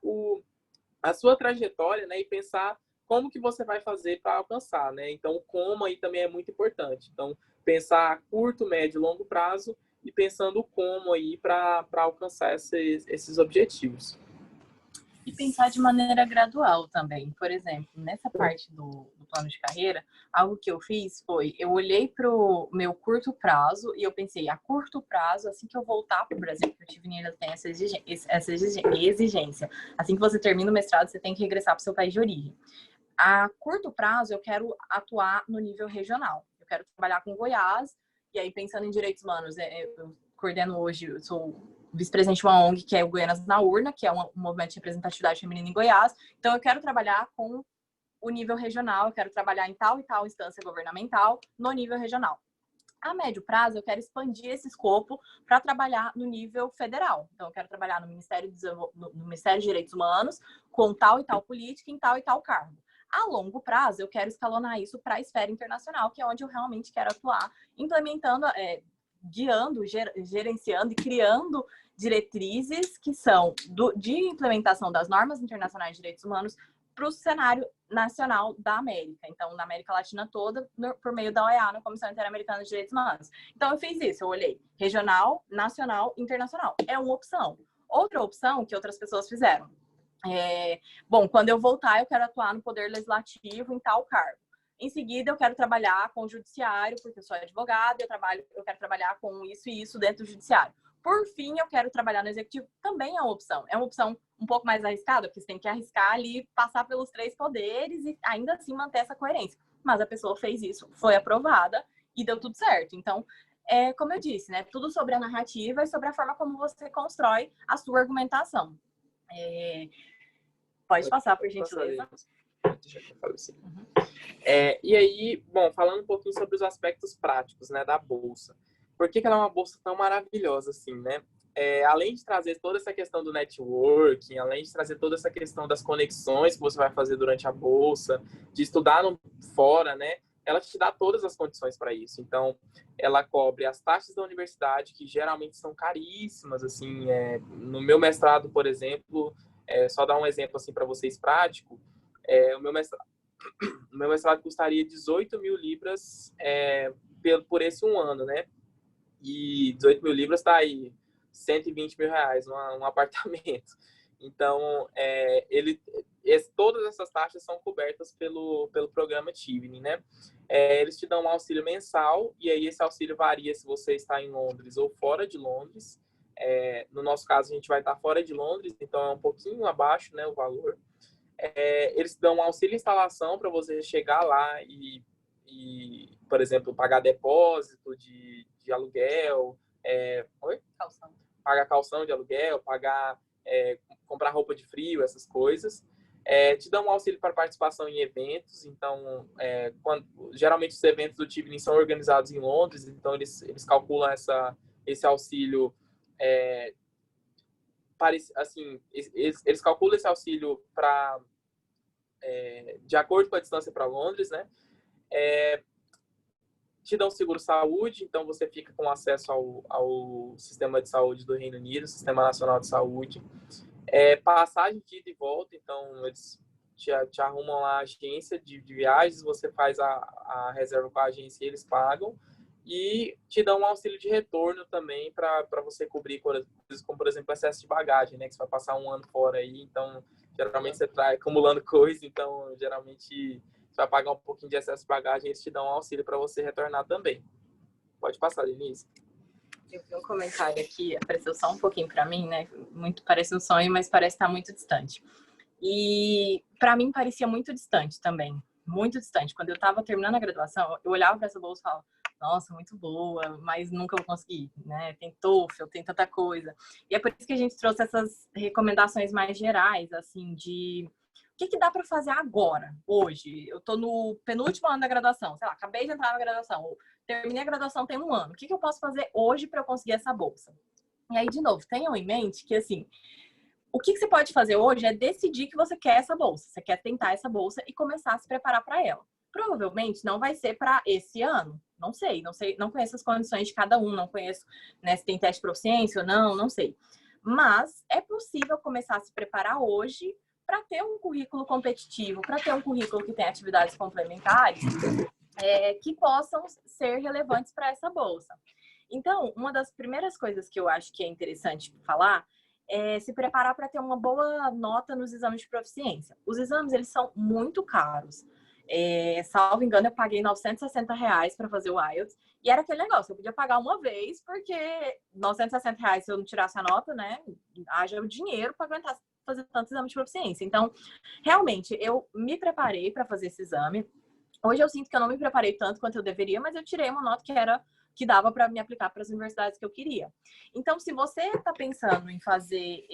a sua trajetória, né? E pensar como que você vai fazer para alcançar, né? Então, o como aí também é muito importante. Então, pensar a curto, médio e longo prazo e pensando como aí para alcançar esses objetivos. E pensar de maneira gradual também. Por exemplo, nessa parte do plano de carreira, algo que eu fiz foi, eu olhei para o meu curto prazo e eu pensei, a curto prazo, assim que eu voltar para o Brasil, porque o Tivni ainda tem essa exigência. Assim que você termina o mestrado, você tem que regressar para o seu país de origem. A curto prazo, eu quero atuar no nível regional. Eu quero trabalhar com Goiás, e aí pensando em direitos humanos, eu coordeno hoje, eu sou vice-presidente de uma ONG, que é o Goianas na Urna, que é um movimento de representatividade feminina em Goiás. Então, eu quero trabalhar com o nível regional, eu quero trabalhar em tal e tal instância governamental no nível regional. A médio prazo, eu quero expandir esse escopo para trabalhar no nível federal. Então, eu quero trabalhar no Ministério de Direitos Humanos, com tal e tal política, em tal e tal cargo. A longo prazo, eu quero escalonar isso para a esfera internacional, que é onde eu realmente quero atuar, implementando, guiando, gerenciando e criando diretrizes que são de implementação das normas internacionais de direitos humanos para o cenário nacional da América. Então, na América Latina toda, por meio da OEA, na Comissão Interamericana de Direitos Humanos. Então, eu fiz isso, eu olhei regional, nacional, internacional. É uma opção. Outra opção que outras pessoas fizeram. Bom, quando eu voltar, eu quero atuar no Poder Legislativo em tal cargo. Em seguida, eu quero trabalhar com o judiciário, porque eu sou advogada, eu quero trabalhar com isso e isso dentro do judiciário. Por fim, eu quero trabalhar no executivo, também é uma opção. É uma opção um pouco mais arriscada, porque você tem que arriscar ali, passar pelos 3 poderes e ainda assim manter essa coerência. Mas a pessoa fez isso, foi aprovada e deu tudo certo. Então, como eu disse, né? Tudo sobre a narrativa e sobre a forma como você constrói a sua argumentação. Pode passar, por gentileza. Deixa eu falar assim. E aí, bom, falando um pouquinho sobre os aspectos práticos, né, da bolsa. Por que ela é uma bolsa tão maravilhosa assim, né? Além de trazer toda essa questão do networking, além de trazer toda essa questão das conexões que você vai fazer durante a bolsa, de estudar fora, né? Ela te dá todas as condições para isso. Então, ela cobre as taxas da universidade, que geralmente são caríssimas, assim. No meu mestrado, por exemplo, só dar um exemplo assim para vocês prático, o meu mestrado custaria 18 mil libras por esse um ano, né? E 18 mil libras está aí 120 mil reais um apartamento. Então, todas essas taxas são cobertas pelo programa Tivni, né? Eles te dão um auxílio mensal, e aí esse auxílio varia se você está em Londres ou fora de Londres. No nosso caso, a gente vai estar fora de Londres, então é um pouquinho abaixo, né, o valor. Eles dão um auxílio instalação para você chegar lá e, por exemplo, pagar depósito de aluguel, pagar calção de aluguel, comprar roupa de frio, essas coisas. Te dão um auxílio para participação em eventos. Então, geralmente os eventos do Tivni são organizados em Londres, então eles calculam esse auxílio assim, eles calculam esse auxílio de acordo com a distância para Londres, né? Te dão seguro-saúde, então você fica com acesso ao sistema de saúde do Reino Unido, Sistema Nacional de Saúde. Passagem de ida e volta, então eles te arrumam lá a agência de viagens, você faz a reserva com a agência e eles pagam. E te dão um auxílio de retorno também para você cobrir coisas como, por exemplo, excesso de bagagem, né? Que você vai passar um ano fora aí, então geralmente você está acumulando coisa, então geralmente você vai pagar um pouquinho de excesso de bagagem e eles te dão um auxílio para você retornar também. Pode passar, Denise. Eu vi um comentário aqui, apareceu só um pouquinho para mim, né? Muito parece um sonho, mas parece estar muito distante. E para mim parecia muito distante também, muito distante. Quando eu estava terminando a graduação, eu olhava para essa bolsa e falava: nossa, muito boa, mas nunca vou conseguir, né? Tem TOEFL, tem tanta coisa. E é por isso que a gente trouxe essas recomendações mais gerais, assim, de o que dá para fazer agora, hoje. Eu tô no penúltimo ano da graduação, sei lá, acabei de entrar na graduação, terminei a graduação tem um ano. O que eu posso fazer hoje para eu conseguir essa bolsa? E aí, de novo, tenham em mente que, assim, o que você pode fazer hoje é decidir que você quer essa bolsa, você quer tentar essa bolsa e começar a se preparar para ela. Provavelmente não vai ser para esse ano. Não sei, não conheço as condições de cada um, não conheço, né, se tem teste de proficiência ou não sei. Mas é possível começar a se preparar hoje para ter um currículo competitivo, para ter um currículo que tenha atividades complementares que possam ser relevantes para essa bolsa. Então, uma das primeiras coisas que eu acho que é interessante falar se preparar para ter uma boa nota nos exames de proficiência. Os exames, eles são muito caros. Salvo engano, eu paguei R$ 960 para fazer o IELTS. E era aquele negócio, eu podia pagar uma vez, porque R$ 960, se eu não tirasse a nota, né? Haja o dinheiro para aguentar fazer tanto exame de proficiência. Então, realmente, eu me preparei para fazer esse exame. Hoje eu sinto que eu não me preparei tanto quanto eu deveria, mas eu tirei uma nota que dava para me aplicar para as universidades que eu queria. Então, se você está pensando em fazer,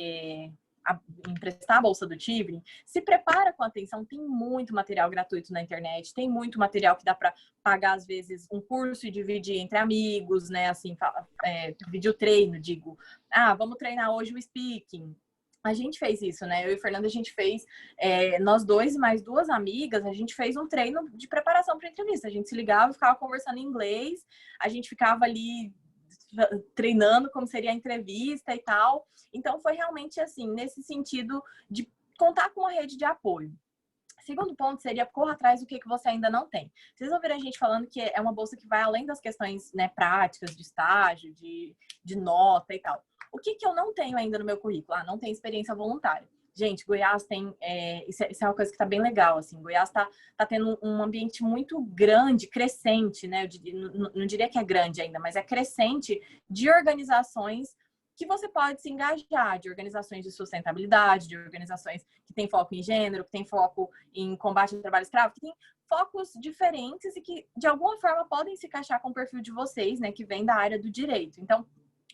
emprestar a bolsa do Tivoli, se prepara com atenção. Tem muito material gratuito na internet, tem muito material que dá para pagar, às vezes, um curso e dividir entre amigos, né? Assim, vídeo treino, digo. Vamos treinar hoje o speaking. A gente fez isso, né? Eu e o Fernando, a gente fez, nós dois e mais duas amigas, a gente fez um treino de preparação para entrevista. A gente se ligava e ficava conversando em inglês, a gente ficava ali treinando como seria a entrevista e tal. Então, foi realmente assim, nesse sentido de contar com uma rede de apoio. Segundo ponto seria corra atrás do que você ainda não tem. Vocês ouviram a gente falando que é uma bolsa que vai além das questões, né, práticas, de estágio, de nota e tal. O que eu não tenho ainda no meu currículo? Não tenho experiência voluntária. Gente, Goiás tem... Isso é uma coisa que está bem legal, assim. Goiás tá tendo um ambiente muito grande, crescente, né? Não diria que é grande ainda, mas é crescente de organizações que você pode se engajar, de organizações de sustentabilidade, de organizações que têm foco em gênero, que têm foco em combate ao trabalho escravo, que têm focos diferentes e que, de alguma forma, podem se encaixar com o perfil de vocês, né? Que vem da área do direito. Então,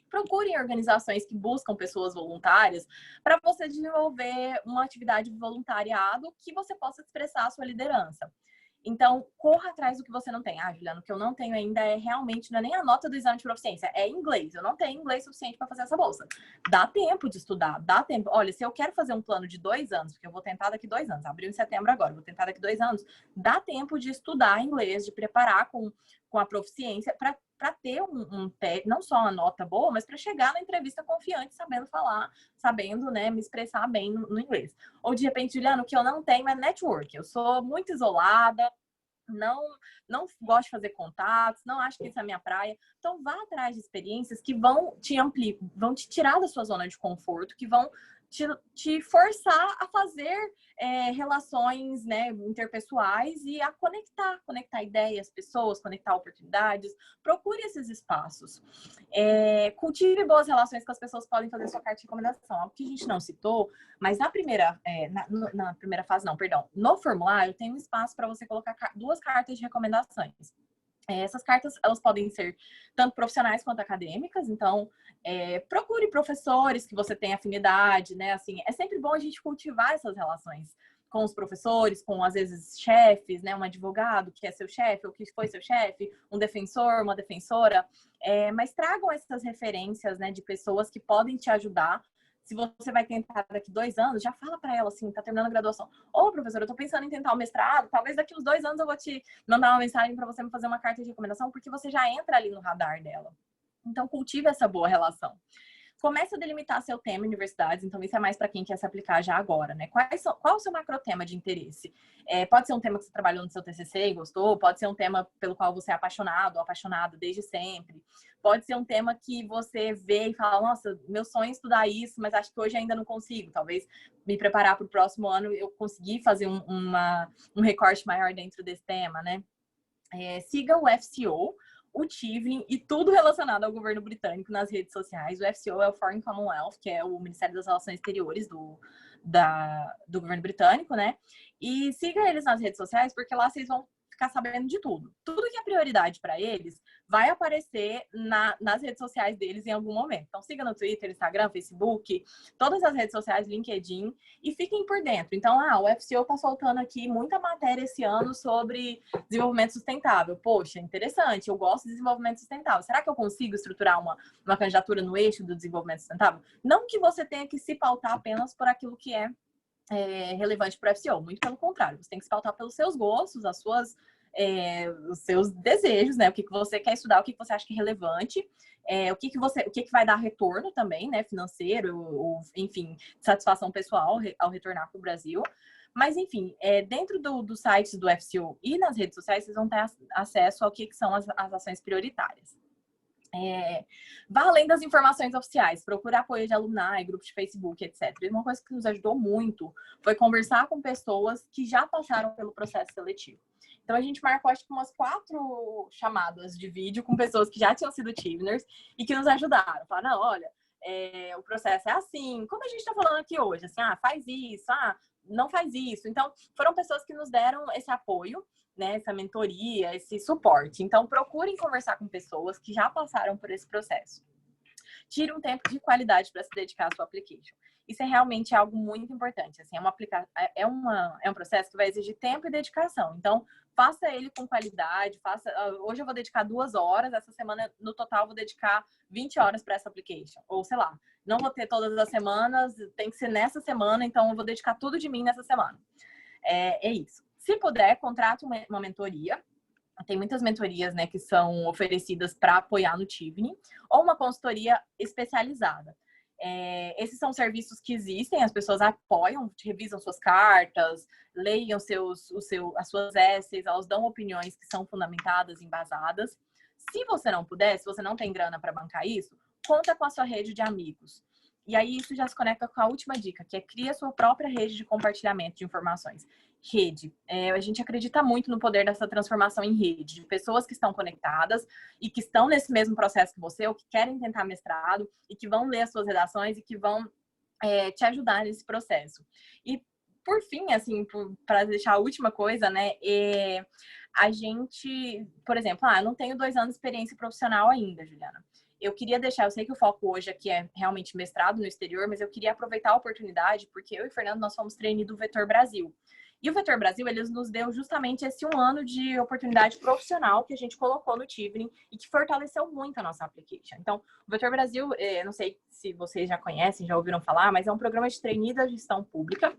procurem organizações que buscam pessoas voluntárias para você desenvolver uma atividade de voluntariado que você possa expressar a sua liderança. Então, corra atrás do que você não tem. Juliana, o que eu não tenho ainda não é nem a nota do exame de proficiência, é inglês. Eu não tenho inglês suficiente para fazer essa bolsa. Dá tempo de estudar, dá tempo. Olha, se eu quero fazer um plano de 2 anos, porque eu vou tentar daqui 2 anos, abriu em setembro agora, vou tentar daqui 2 anos, dá tempo de estudar inglês, de preparar com a proficiência para ter não só uma nota boa, mas para chegar na entrevista confiante, sabendo falar, sabendo, né, me expressar bem no inglês. Ou de repente, Juliana, o que eu não tenho é network. Eu sou muito isolada, não gosto de fazer contatos, não acho que isso é a minha praia. Então, vá atrás de experiências que vão te tirar da sua zona de conforto, que vão te forçar a fazer relações, né, interpessoais e a conectar ideias, pessoas, conectar oportunidades. Procure esses espaços. Cultive boas relações com as pessoas que podem fazer sua carta de recomendação. Algo que a gente não citou, mas na primeira fase, no formulário tem um espaço para você colocar 2 cartas de recomendações. Essas cartas, elas podem ser tanto profissionais quanto acadêmicas, então procure professores que você tem afinidade, né? Assim, é sempre bom a gente cultivar essas relações com os professores, com, às vezes, chefes, né? Um advogado que é seu chefe ou que foi seu chefe, um defensor, uma defensora, mas tragam essas referências, né, de pessoas que podem te ajudar. Se você vai tentar daqui 2 anos, já fala para ela assim, tá terminando a graduação. Ô, professora, eu tô pensando em tentar o mestrado, talvez daqui uns 2 anos eu vou te mandar uma mensagem para você me fazer uma carta de recomendação, porque você já entra ali no radar dela. Então, cultive essa boa relação. Comece a delimitar seu tema em universidades, então isso é mais para quem quer se aplicar já agora, né? Qual o seu macrotema de interesse? Pode ser um tema que você trabalhou no seu TCC e gostou, pode ser um tema pelo qual você é apaixonado ou apaixonada desde sempre, pode ser um tema que você vê e fala, nossa, meu sonho é estudar isso, mas acho que hoje ainda não consigo, talvez me preparar para o próximo ano eu conseguir fazer um recorte maior dentro desse tema, né? Siga o FCO, o Tivoli e tudo relacionado ao governo britânico nas redes sociais. O FCO é o Foreign Commonwealth, que é o Ministério das Relações Exteriores do governo britânico, né? E siga eles nas redes sociais, porque lá vocês vão ficar sabendo de tudo. Tudo que é prioridade para eles vai aparecer nas redes sociais deles em algum momento. Então, siga no Twitter, Instagram, Facebook, todas as redes sociais, LinkedIn, e fiquem por dentro. Então, o FCO está soltando aqui muita matéria esse ano sobre desenvolvimento sustentável. Poxa, interessante, eu gosto de desenvolvimento sustentável. Será que eu consigo estruturar uma candidatura no eixo do desenvolvimento sustentável? Não que você tenha que se pautar apenas por aquilo que é relevante para o FCO, muito pelo contrário, você tem que se pautar pelos seus gostos, os seus desejos, né? O que você quer estudar, o que você acha que é relevante, o que vai dar retorno também, né? Financeiro, ou, enfim, satisfação pessoal ao retornar para o Brasil. Mas, enfim, dentro do site do FCO e nas redes sociais, vocês vão ter acesso ao que são as ações prioritárias. vá além das informações oficiais, procure apoio de alumni, grupos de Facebook, etc. E uma coisa que nos ajudou muito foi conversar com pessoas que já passaram pelo processo seletivo. Então, a gente marcou, acho que umas 4 chamadas de vídeo com pessoas que já tinham sido Tiveners e que nos ajudaram. Falaram, não, olha, o processo é assim, como a gente está falando aqui hoje, assim, faz isso, não faz isso. Então, foram pessoas que nos deram esse apoio, né, essa mentoria, esse suporte. Então, procurem conversar com pessoas que já passaram por esse processo. Tire um tempo de qualidade para se dedicar à sua application. Isso é realmente algo muito importante. Assim, é um processo que vai exigir tempo e dedicação. Então, faça ele com qualidade. Hoje eu vou dedicar 2 horas, essa semana, no total, eu vou dedicar 20 horas para essa application. Ou, sei lá, não vou ter todas as semanas, tem que ser nessa semana, então eu vou dedicar tudo de mim nessa semana. É isso. Se puder, contrate uma mentoria. Tem muitas mentorias, né, que são oferecidas para apoiar no Tivni, ou uma consultoria especializada. Esses são serviços que existem, as pessoas apoiam, revisam suas cartas, leiam as suas essays, elas dão opiniões que são fundamentadas, embasadas. Se você não puder, se você não tem grana para bancar isso, conta com a sua rede de amigos. E aí isso já se conecta com a última dica, que é cria sua própria rede de compartilhamento de informações. Rede. A gente acredita muito no poder dessa transformação em rede, de pessoas que estão conectadas e que estão nesse mesmo processo que você, ou que querem tentar mestrado, e que vão ler as suas redações e que vão te ajudar nesse processo. E, por fim, assim, para deixar a última coisa, né, a gente, por exemplo, eu não tenho 2 anos de experiência profissional ainda, Juliana. Eu queria deixar, eu sei que o foco hoje aqui é realmente mestrado no exterior, mas eu queria aproveitar a oportunidade, porque eu e o Fernando, nós fomos trainee do Vetor Brasil. E o Vetor Brasil, eles nos deu justamente esse 1 ano de oportunidade profissional que a gente colocou no Tivni e que fortaleceu muito a nossa application. Então, o Vetor Brasil, não sei se vocês já conhecem, já ouviram falar, mas é um programa de trainee da gestão pública.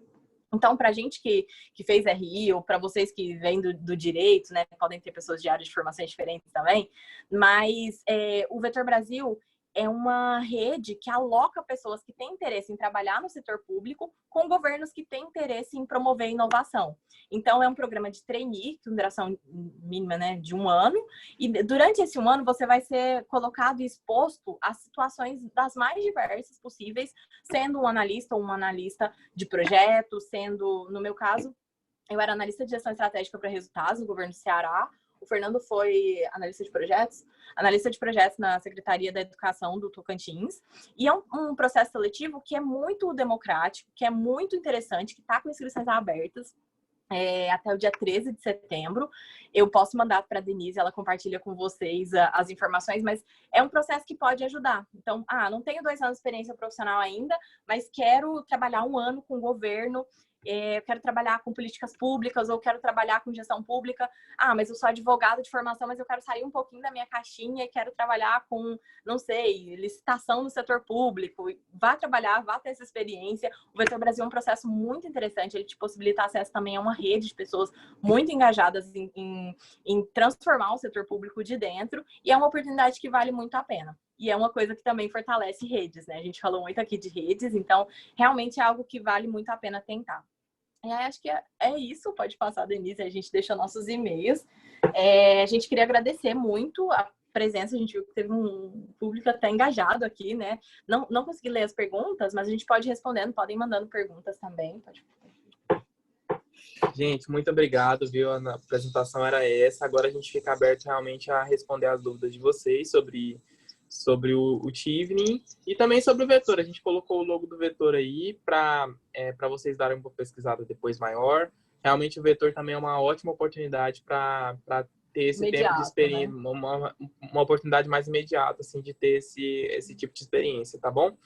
Então, para a gente que fez RI, ou para vocês que vêm do direito, né, podem ter pessoas de áreas de formações diferentes também, mas o Vetor Brasil é uma rede que aloca pessoas que têm interesse em trabalhar no setor público com governos que têm interesse em promover inovação. Então, é um programa de trainee, com duração mínima, né, de 1 ano, e durante esse 1 ano você vai ser colocado e exposto a situações das mais diversas possíveis, sendo um analista ou uma analista de projeto, sendo, no meu caso, eu era analista de gestão estratégica para resultados no governo do Ceará. O Fernando foi analista de projetos na Secretaria da Educação do Tocantins. E é um processo seletivo que é muito democrático, que é muito interessante, que está com inscrições abertas até o dia 13 de setembro. Eu posso mandar para a Denise, ela compartilha com vocês as informações, mas é um processo que pode ajudar. Então, não tenho 2 anos de experiência profissional ainda, mas quero trabalhar 1 ano com o governo, quero trabalhar com políticas públicas ou quero trabalhar com gestão pública. Mas eu sou advogado de formação, mas eu quero sair um pouquinho da minha caixinha e quero trabalhar com, não sei, licitação no setor público. Vá trabalhar, vá ter essa experiência. O Vetor Brasil é um processo muito interessante, ele te possibilita acesso também a uma rede de pessoas muito engajadas em transformar o setor público de dentro, e é uma oportunidade que vale muito a pena. E é uma coisa que também fortalece redes, né? A gente falou muito aqui de redes, então realmente é algo que vale muito a pena tentar. E aí, acho que é isso. Pode passar, Denise, a gente deixa nossos e-mails. A gente queria agradecer muito a presença, a gente viu que teve um público até engajado aqui, né? Não consegui ler as perguntas, mas a gente pode ir respondendo, podem mandando perguntas também. Gente, muito obrigado, viu? A apresentação era essa. Agora a gente fica aberto realmente a responder as dúvidas de vocês sobre o Tivni e também sobre o Vetor. A gente colocou o logo do Vetor aí para vocês darem uma pesquisada depois maior. Realmente o Vetor também é uma ótima oportunidade para ter esse imediato, tempo de experiência, né? Uma oportunidade mais imediata, assim, de ter esse tipo de experiência, tá bom?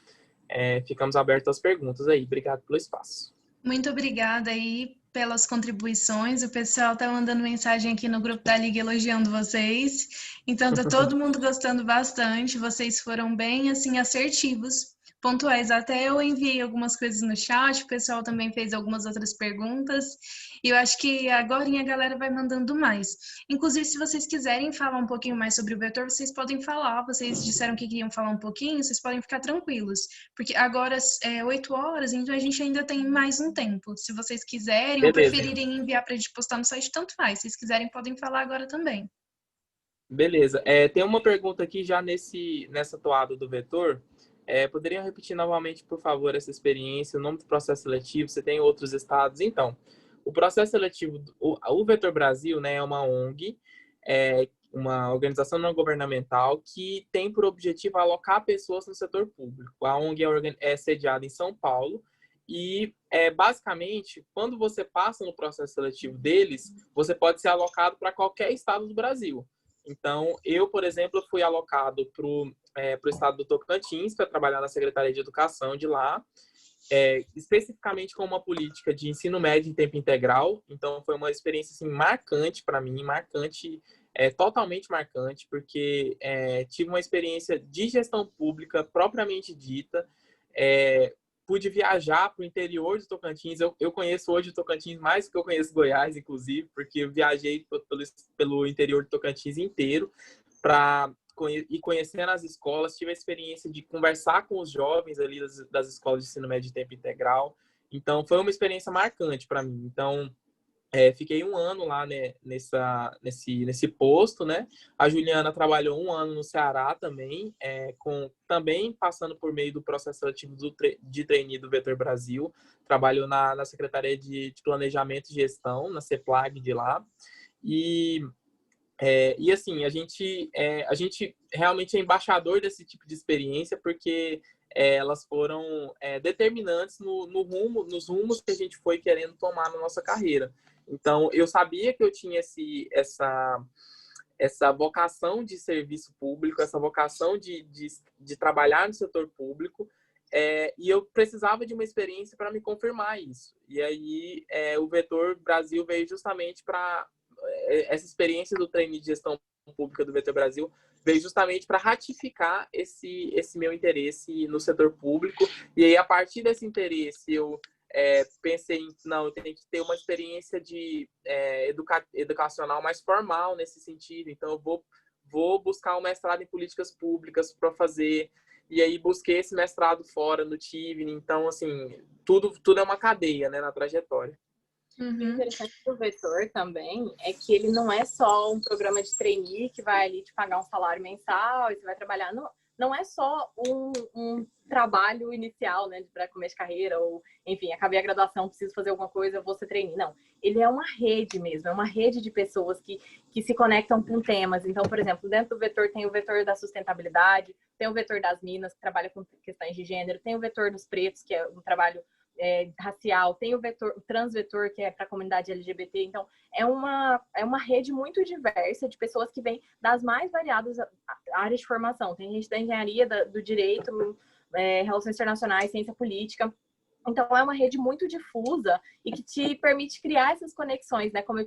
Ficamos abertos às perguntas aí. Obrigado pelo espaço. Muito obrigada aí pelas contribuições. O pessoal tá mandando mensagem aqui no grupo da Liga elogiando vocês. Então tá todo mundo gostando bastante. Vocês foram bem, assim, assertivos, pontuais. Até eu enviei algumas coisas no chat, o pessoal também fez algumas outras perguntas. E eu acho que agora a galera vai mandando mais. Inclusive, se vocês quiserem falar um pouquinho mais sobre o Vetor, vocês podem falar. Vocês disseram que queriam falar um pouquinho, vocês podem ficar tranquilos. Porque agora é 8 horas, então a gente ainda tem mais um tempo. Se vocês quiserem ou preferirem enviar para a gente postar no site, tanto faz. Se vocês quiserem, podem falar agora também. Beleza. Tem uma pergunta aqui já nessa toada do vetor. Poderiam repetir novamente, por favor, essa experiência, o nome do processo seletivo? Você tem outros estados? Então, o processo seletivo, o Vetor Brasil, né, é uma ONG, uma organização não governamental que tem por objetivo alocar pessoas no setor público. A ONG é sediada em São Paulo e, basicamente, quando você passa no processo seletivo deles, você pode ser alocado para qualquer estado do Brasil. Então, eu, por exemplo, fui alocado para o estado do Tocantins para trabalhar na Secretaria de Educação de lá, especificamente com uma política de ensino médio em tempo integral. Então, foi uma experiência assim, marcante para mim, totalmente marcante, porque tive uma experiência de gestão pública propriamente dita. Pude viajar para o interior do Tocantins. Eu conheço hoje o Tocantins mais do que eu conheço Goiás, inclusive, porque eu viajei pelo interior do Tocantins inteiro para ir conhecendo as escolas. Tive a experiência de conversar com os jovens ali das escolas de ensino médio de tempo integral. Então, foi uma experiência marcante para mim. Então, fiquei 1 ano lá, né, nesse posto, né? A Juliana trabalhou 1 ano no Ceará também, também passando por meio do processo seletivo de trainee do Vetor Brasil. Trabalhou na Secretaria de Planejamento e Gestão, na CEPLAG de lá. E assim, a gente realmente é embaixador desse tipo de experiência, porque elas foram determinantes nos rumos que a gente foi querendo tomar na nossa carreira. Então, eu sabia que eu tinha essa vocação de serviço público, essa vocação de trabalhar no setor público, e eu precisava de uma experiência para me confirmar isso. E aí, o Vetor Brasil veio justamente para essa experiência do trainee de gestão pública do Vetor Brasil veio justamente para ratificar esse meu interesse no setor público. E aí, a partir desse interesse, eu pensei não, eu tenho que ter uma experiência educacional mais formal nesse sentido. Então, eu vou buscar um mestrado em políticas públicas para fazer. E aí, busquei esse mestrado fora, no Tivni. Então, assim, tudo é uma cadeia, né, na trajetória. O interessante do Vetor também é que ele não é só um programa de trainee que vai ali te pagar um salário mensal e você vai trabalhar. Não é só um trabalho inicial, né, para começo de carreira, ou, enfim, acabei a graduação, preciso fazer alguma coisa, vou ser trainee. Não, ele é uma rede mesmo, é uma rede de pessoas que se conectam com temas. Então, por exemplo, dentro do Vetor tem o Vetor da sustentabilidade, tem o Vetor das minas, que trabalha com questões de gênero, tem o Vetor dos pretos, que é um trabalho racial, tem o transvetor, que é para a comunidade LGBT. Então, é uma rede muito diversa de pessoas que vêm das mais variadas áreas de formação. Tem gente da engenharia, do direito, relações internacionais, ciência política. Então, é uma rede muito difusa e que te permite criar essas conexões, né? Como eu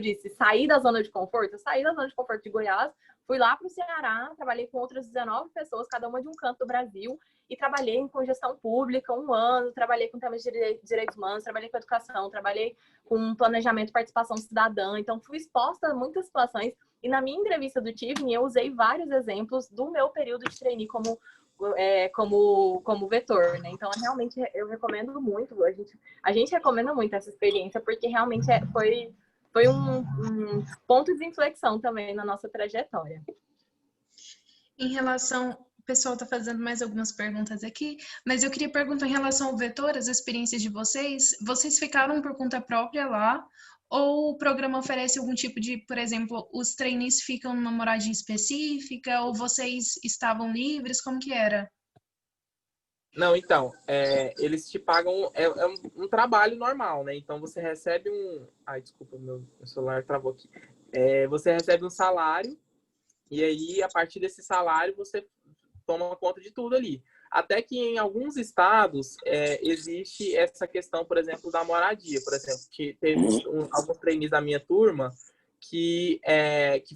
disse, sair da zona de conforto. Eu saí da zona de conforto de Goiás, fui lá para o Ceará, trabalhei com outras 19 pessoas, cada uma de um canto do Brasil, e trabalhei com gestão pública 1 ano, trabalhei com temas de direitos humanos, trabalhei com educação, trabalhei com planejamento e participação cidadã. Então, fui exposta a muitas situações. E na minha entrevista do Tivni, eu usei vários exemplos do meu período de trainee como vetor, né? Então, realmente, eu recomendo muito. A gente recomenda muito essa experiência, porque realmente foi um ponto de inflexão também na nossa trajetória. Em relação, o pessoal está fazendo mais algumas perguntas aqui, mas eu queria perguntar em relação ao Vetor, as experiências de vocês ficaram por conta própria lá, ou o programa oferece algum tipo de, por exemplo, os trainees ficam numa moradia específica, ou vocês estavam livres, como que era? Não, então, eles te pagam, um trabalho normal, né? Então, você recebe Ai, desculpa, meu celular travou aqui. Você recebe um salário, e aí, a partir desse salário, você toma conta de tudo ali. Até que em alguns estados existe essa questão, por exemplo, da moradia. Por exemplo, que teve alguns trainees da minha turma que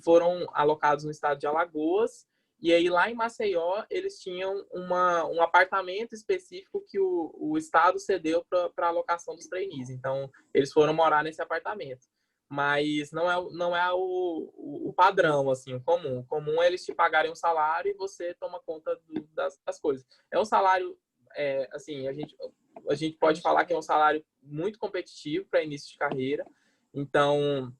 foram alocados no estado de Alagoas, e aí lá em Maceió eles tinham um apartamento específico que o estado cedeu para a alocação dos trainees. Então, eles foram morar nesse apartamento. Mas não é o padrão, assim, o comum. O comum é eles te pagarem um salário e você toma conta das coisas. É um salário, assim, a gente pode falar que é um salário muito competitivo para início de carreira. Então,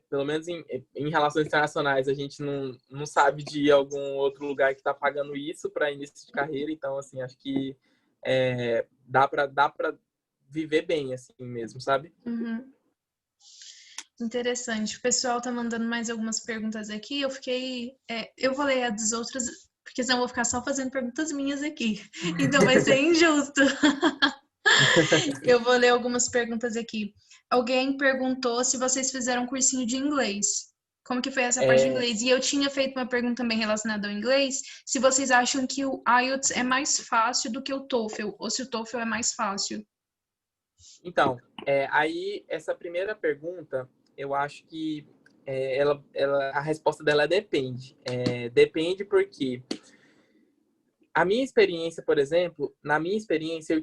pelo menos em relações internacionais, a gente não sabe de algum outro lugar que está pagando isso para início de carreira. Então, assim, acho que dá para viver bem, assim mesmo, sabe? Uhum. Interessante. O pessoal tá mandando mais algumas perguntas aqui. Eu vou ler as dos outros, porque senão eu vou ficar só fazendo perguntas minhas aqui. Então vai ser injusto. Eu vou ler algumas perguntas aqui. Alguém perguntou se vocês fizeram cursinho de inglês. Como que foi essa parte de inglês? E eu tinha feito uma pergunta também relacionada ao inglês, se vocês acham que o IELTS é mais fácil do que o TOEFL, ou se o TOEFL é mais fácil. Então, aí essa primeira pergunta, eu acho que a resposta dela depende. Depende porque a minha experiência, por exemplo, na minha experiência eu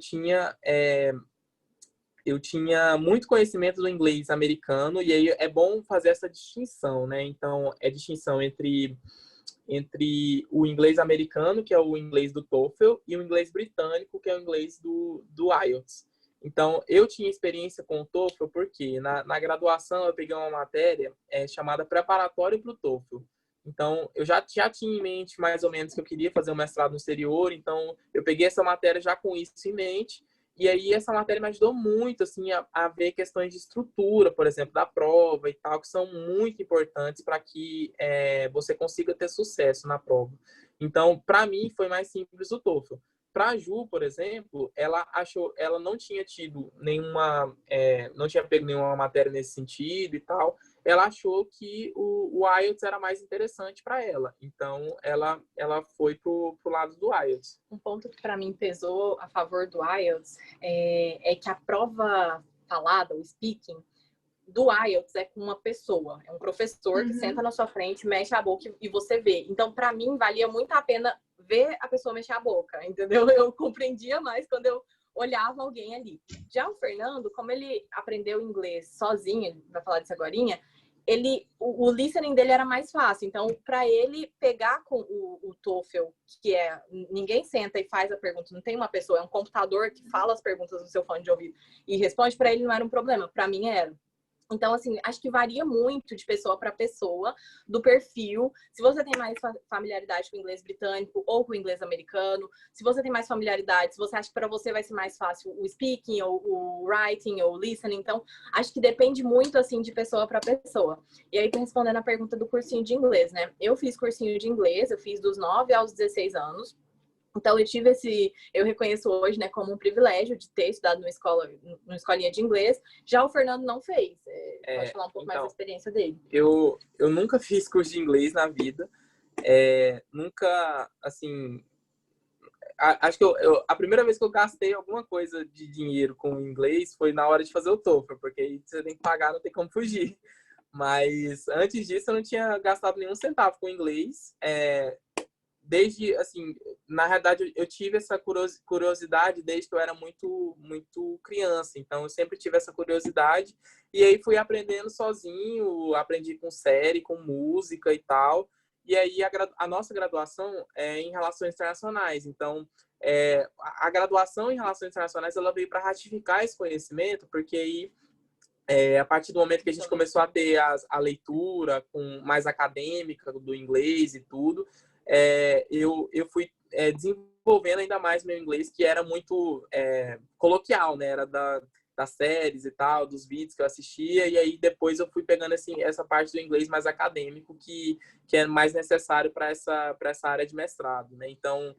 tinha muito conhecimento do inglês americano, e aí é bom fazer essa distinção, né? Então, é distinção entre o inglês americano, que é o inglês do TOEFL, e o inglês britânico, que é o inglês do IELTS. Então, eu tinha experiência com o TOEFL porque na graduação eu peguei uma matéria chamada Preparatório para o TOEFL. Então, eu já tinha em mente mais ou menos que eu queria fazer um mestrado no exterior, então eu peguei essa matéria já com isso em mente. E aí essa matéria me ajudou muito assim, a ver questões de estrutura, por exemplo, da prova e tal, que são muito importantes para que você consiga ter sucesso na prova. Então, para mim, foi mais simples o TOEFL. Para a Ju, por exemplo, ela não tinha tido não tinha pego nenhuma matéria nesse sentido e tal. Ela achou que o IELTS era mais interessante para ela. Então, ela foi pro lado do IELTS. Um ponto que para mim pesou a favor do IELTS é que a prova falada, o speaking, do IELTS é com uma pessoa. É um professor que senta na sua frente, mexe a boca e você vê. Então, para mim, valia muito a pena ver a pessoa mexer a boca, entendeu? Eu compreendia mais quando eu olhava alguém ali. Já o Fernando, como ele aprendeu inglês sozinho, ele vai falar disso agorinha, o listening dele era mais fácil. Então, para ele pegar com o TOEFL, que ninguém senta e faz a pergunta, não tem uma pessoa, é um computador que fala as perguntas no seu fone de ouvido e responde, para ele não era um problema, para mim era. Então, assim, acho que varia muito de pessoa para pessoa, do perfil. Se você tem mais familiaridade com o inglês britânico ou com o inglês americano, se você tem mais familiaridade, se você acha que para você vai ser mais fácil o speaking, ou o writing, ou o listening. Então, acho que depende muito, assim, de pessoa para pessoa. E aí, respondendo a pergunta do cursinho de inglês, né? Eu fiz cursinho de inglês, eu fiz dos 9 aos 16 anos. Então, eu reconheço hoje, né, como um privilégio de ter estudado numa escolinha de inglês. Já o Fernando não fez. Pode falar um pouco mais da experiência dele. Eu nunca fiz curso de inglês na vida. Nunca, assim... Acho que a primeira vez que eu gastei alguma coisa de dinheiro com inglês foi na hora de fazer o TOEFL, porque aí você tem que pagar, não tem como fugir. Mas antes disso, eu não tinha gastado nenhum centavo com inglês. Desde, assim, na realidade, eu tive essa curiosidade desde que eu era muito, muito criança. Então, eu sempre tive essa curiosidade. E aí, fui aprendendo sozinho, aprendi com série, com música e tal. E aí, a nossa graduação é em Relações Internacionais. Então, a graduação em Relações Internacionais, ela veio para ratificar esse conhecimento, porque aí, a partir do momento que a gente começou a ter a leitura mais acadêmica do inglês e tudo, eu fui desenvolvendo ainda mais meu inglês, que era muito coloquial, né? Era das séries e tal, dos vídeos que eu assistia, e aí depois eu fui pegando assim, essa parte do inglês mais acadêmico, que é mais necessário para essa área de mestrado, né? Então,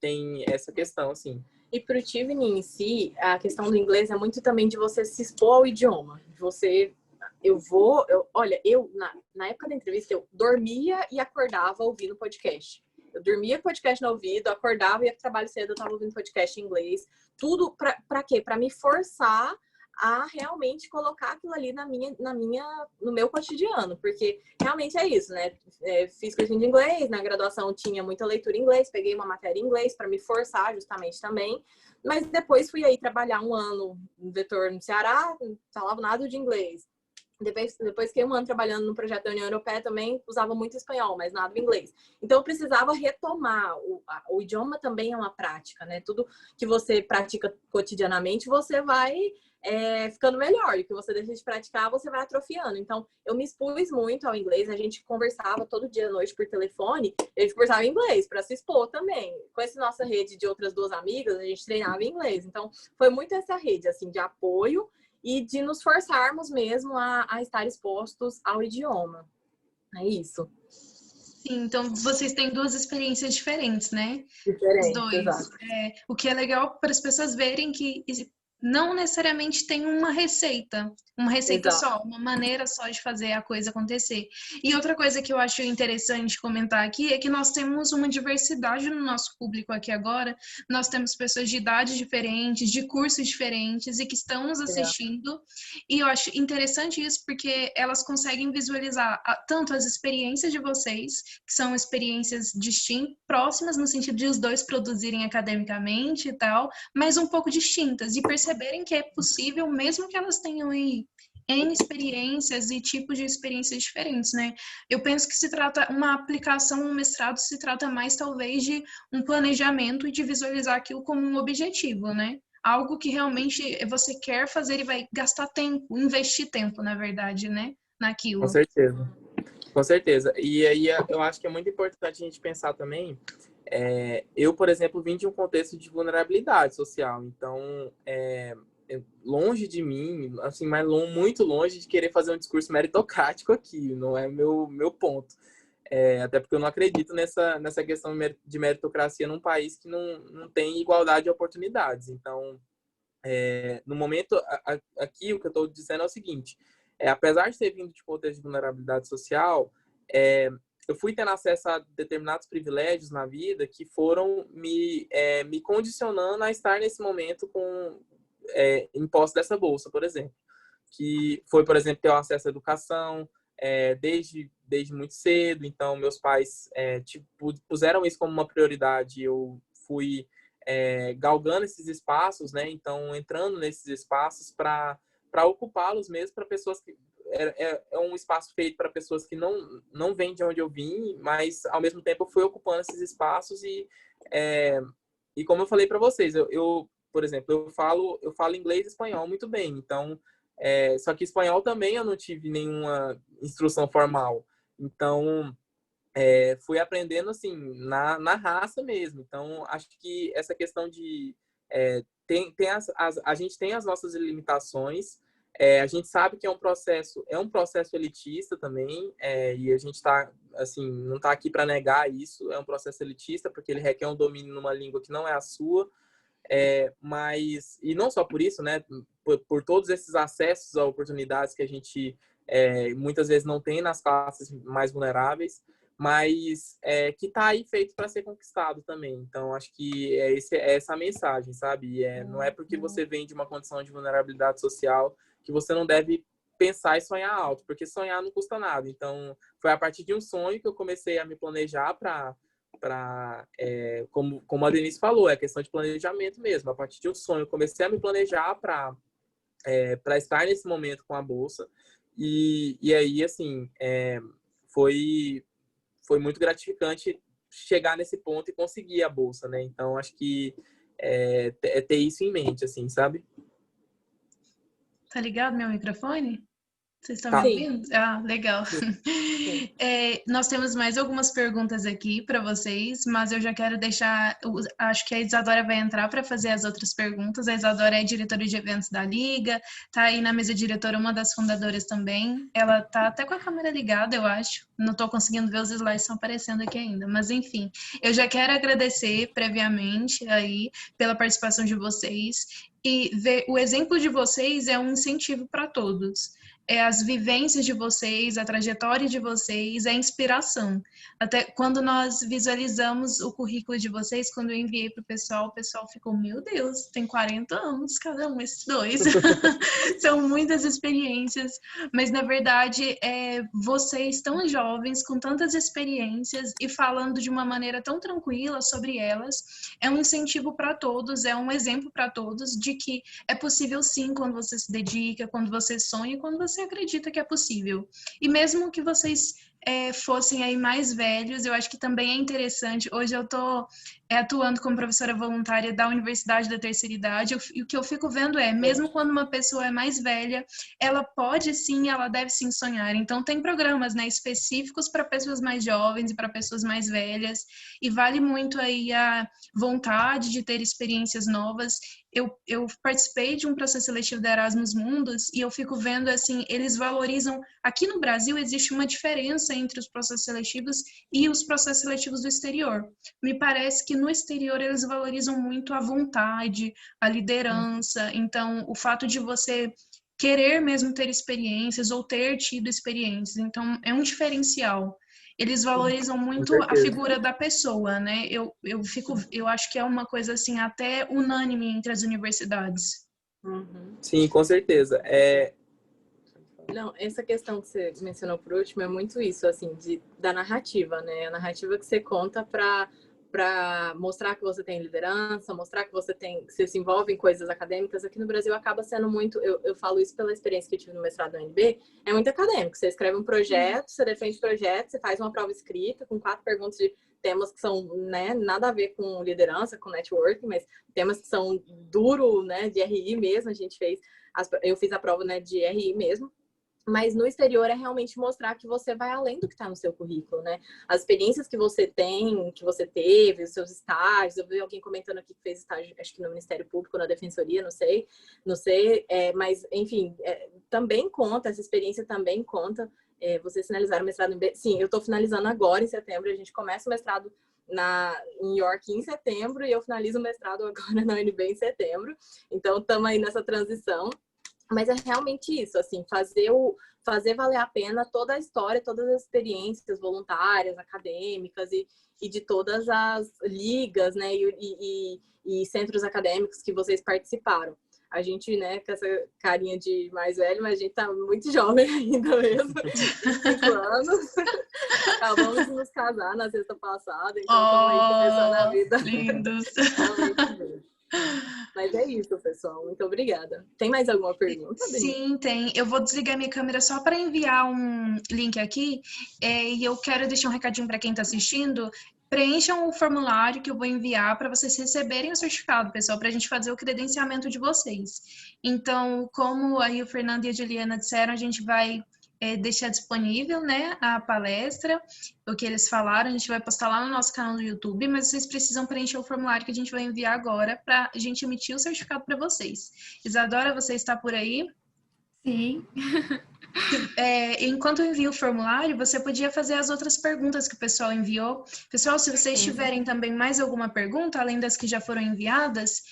tem essa questão, assim. E para o Tivni em si, a questão do inglês é muito também de você se expor ao idioma. Olha, na época da entrevista, eu dormia e acordava ouvindo podcast. Eu dormia com podcast no ouvido, acordava e ia pro trabalho cedo, eu tava ouvindo podcast em inglês. Tudo para quê? Para me forçar a realmente colocar aquilo ali no meu cotidiano, porque realmente é isso, né? Fiz cursinho de inglês, na graduação tinha muita leitura em inglês, peguei uma matéria em inglês para me forçar justamente também, mas depois fui aí trabalhar um ano no vetor no Ceará, não falava nada de inglês. Depois fiquei um ano trabalhando no projeto da União Europeia, também usava muito espanhol, mas nada do inglês. Então, eu precisava retomar. O idioma também é uma prática, né? Tudo que você pratica cotidianamente, você vai ficando melhor. E que você deixa de praticar, você vai atrofiando. Então, eu me expus muito ao inglês. A gente conversava todo dia à noite por telefone. A gente conversava em inglês para se expor também. Com essa nossa rede de outras 2 amigas, a gente treinava em inglês. Então, foi muito essa rede, assim, de apoio e de nos forçarmos mesmo a estar expostos ao idioma. É isso. Sim, então vocês têm 2 experiências diferentes, né? Os Diferente, dois. exato. O que é legal para as pessoas verem que não necessariamente tem uma receita Exato. só, uma maneira só de fazer a coisa acontecer. E outra coisa que eu acho interessante comentar aqui é que nós temos uma diversidade no nosso público aqui agora. Nós temos pessoas de idades diferentes, de cursos diferentes e que estão nos assistindo. E eu acho interessante isso porque elas conseguem visualizar tanto as experiências de vocês, que são experiências distintas, próximas no sentido de os dois produzirem academicamente e tal, mas um pouco distintas, e perceberem que é possível, mesmo que elas tenham aí N experiências e tipos de experiências diferentes, né? Eu penso que se trata, uma aplicação, um mestrado se trata mais talvez de um planejamento e de visualizar aquilo como um objetivo, né? Algo que realmente você quer fazer e vai gastar tempo, investir tempo, na verdade, né? Naquilo. Com certeza. Com certeza. E aí eu acho que é muito importante a gente pensar também. Eu, por exemplo, vim de um contexto de vulnerabilidade social. Então, longe de mim, assim, mas muito longe de querer fazer um discurso meritocrático aqui. Não é meu ponto. Até porque eu não acredito nessa questão de meritocracia num país que não tem igualdade de oportunidades. Então, no momento, aqui, o que eu estou dizendo é o seguinte. Apesar de ter vindo de contexto de vulnerabilidade social, eu fui tendo acesso a determinados privilégios na vida que foram me condicionando a estar nesse momento em posse dessa bolsa, por exemplo. Que foi, por exemplo, ter o acesso à educação desde muito cedo. Então, meus pais puseram isso como uma prioridade. Eu fui galgando esses espaços, né? Então, entrando nesses espaços para ocupá-los mesmo para pessoas que é um espaço feito para pessoas que não vêm de onde eu vim, mas ao mesmo tempo eu fui ocupando esses espaços e como eu falei para vocês, eu por exemplo, eu falo inglês e espanhol muito bem, então só que espanhol também eu não tive nenhuma instrução formal, então fui aprendendo assim na raça mesmo. Então acho que essa questão de a gente tem as nossas limitações. A gente sabe que é um processo elitista também, e a gente assim, não está aqui para negar isso. É um processo elitista porque ele requer um domínio numa língua que não é a sua, mas e não só por isso, né? Por todos esses acessos a oportunidades que a gente muitas vezes não tem nas classes mais vulneráveis, mas que está aí feito para ser conquistado também. Então, acho que é essa a mensagem, sabe? Não é porque você vem de uma condição de vulnerabilidade social que você não deve pensar e sonhar alto, porque sonhar não custa nada. Então, foi a partir de um sonho que eu comecei a me planejar como a Denise falou, é questão de planejamento mesmo. A partir de um sonho, eu comecei a me planejar para estar nesse momento com a bolsa. E aí, assim, foi muito gratificante chegar nesse ponto e conseguir a bolsa, né? Então, acho que ter isso em mente, assim, sabe? Tá ligado meu microfone? Vocês estão Tá. me ouvindo? Ah, legal. Nós temos mais algumas perguntas aqui para vocês, mas eu já quero deixar. Acho que a Isadora vai entrar para fazer as outras perguntas. A Isadora é diretora de eventos da Liga, tá aí na mesa diretora, uma das fundadoras também. Ela tá até com a câmera ligada, eu acho. Não estou conseguindo ver os slides, estão aparecendo aqui ainda. Mas enfim, eu já quero agradecer previamente aí pela participação de vocês. E ver o exemplo de vocês é um incentivo para todos. As vivências de vocês, a trajetória de vocês, a inspiração. Até quando nós visualizamos o currículo de vocês, quando eu enviei para o pessoal ficou, meu Deus, tem 40 anos cada um, esses dois. São muitas experiências, mas na verdade, vocês tão jovens, com tantas experiências e falando de uma maneira tão tranquila sobre elas, é um incentivo para todos, é um exemplo para todos de que é possível sim quando você se dedica, quando você sonha, quando você acredita que é possível. E mesmo que vocês fossem aí mais velhos. Eu acho que também é interessante. Hoje eu estou atuando como professora voluntária da Universidade da Terceira Idade, e o que eu fico vendo mesmo quando uma pessoa é mais velha, ela pode sim, ela deve sim sonhar. Então tem programas, né, específicos para pessoas mais jovens e para pessoas mais velhas, e vale muito aí a vontade de ter experiências novas. Eu participei de um processo seletivo da Erasmus Mundus e eu fico vendo, assim, eles valorizam... Aqui no Brasil existe uma diferença entre os processos seletivos e os processos seletivos do exterior. Me parece que no exterior eles valorizam muito a vontade, a liderança. Então, o fato de você querer mesmo ter experiências ou ter tido experiências. Então, é um diferencial. Eles valorizam muito a figura da pessoa, né? Eu acho que é uma coisa assim até unânime entre as universidades. Sim, com certeza. Não, essa questão que você mencionou por último é muito isso, assim, da narrativa, né? A narrativa que você conta para mostrar que você tem liderança, mostrar que você se envolve em coisas acadêmicas. Aqui no Brasil acaba sendo muito, eu falo isso pela experiência que eu tive no mestrado na UNB, é muito acadêmico. Você escreve um projeto, você defende o projeto, você faz uma prova escrita com 4 perguntas de temas que são, né, nada a ver com liderança, com networking, mas temas que são duro, né, de RI mesmo. Eu fiz a prova, né, de RI mesmo. Mas no exterior é realmente mostrar que você vai além do que está no seu currículo, né? As experiências que você tem, que você teve, os seus estágios. Eu vi alguém comentando aqui que fez estágio, acho que no Ministério Público, na Defensoria, não sei. Mas, enfim, também conta, essa experiência também conta. Você finalizar o mestrado Sim, eu estou finalizando agora, em setembro. A gente começa o mestrado em York em setembro e eu finalizo o mestrado agora na UNB em setembro. Então, estamos aí nessa transição. Mas é realmente isso, assim, fazer valer a pena toda a história, todas as experiências voluntárias, acadêmicas e de todas as ligas, né, e centros acadêmicos que vocês participaram. A gente, né, com essa carinha de mais velho, mas a gente tá muito jovem ainda mesmo, 25 anos. Acabamos de nos casar na sexta passada, então estamos aí começando a vida. Lindos! Realmente mesmo. Mas é isso, pessoal. Muito obrigada. Tem mais alguma pergunta, Denise? Sim, tem. Eu vou desligar minha câmera só para enviar um link aqui. E eu quero deixar um recadinho para quem está assistindo. Preencham o formulário que eu vou enviar para vocês receberem o certificado, pessoal, para a gente fazer o credenciamento de vocês. Então, como aí o Fernando e a Juliana disseram, a gente vai deixar disponível, né, a palestra, o que eles falaram, a gente vai postar lá no nosso canal do YouTube, mas vocês precisam preencher o formulário que a gente vai enviar agora para a gente emitir o certificado para vocês. Isadora, você está por aí? Sim. Enquanto eu envio o formulário, você podia fazer as outras perguntas que o pessoal enviou. Pessoal, se vocês tiverem também mais alguma pergunta, além das que já foram enviadas,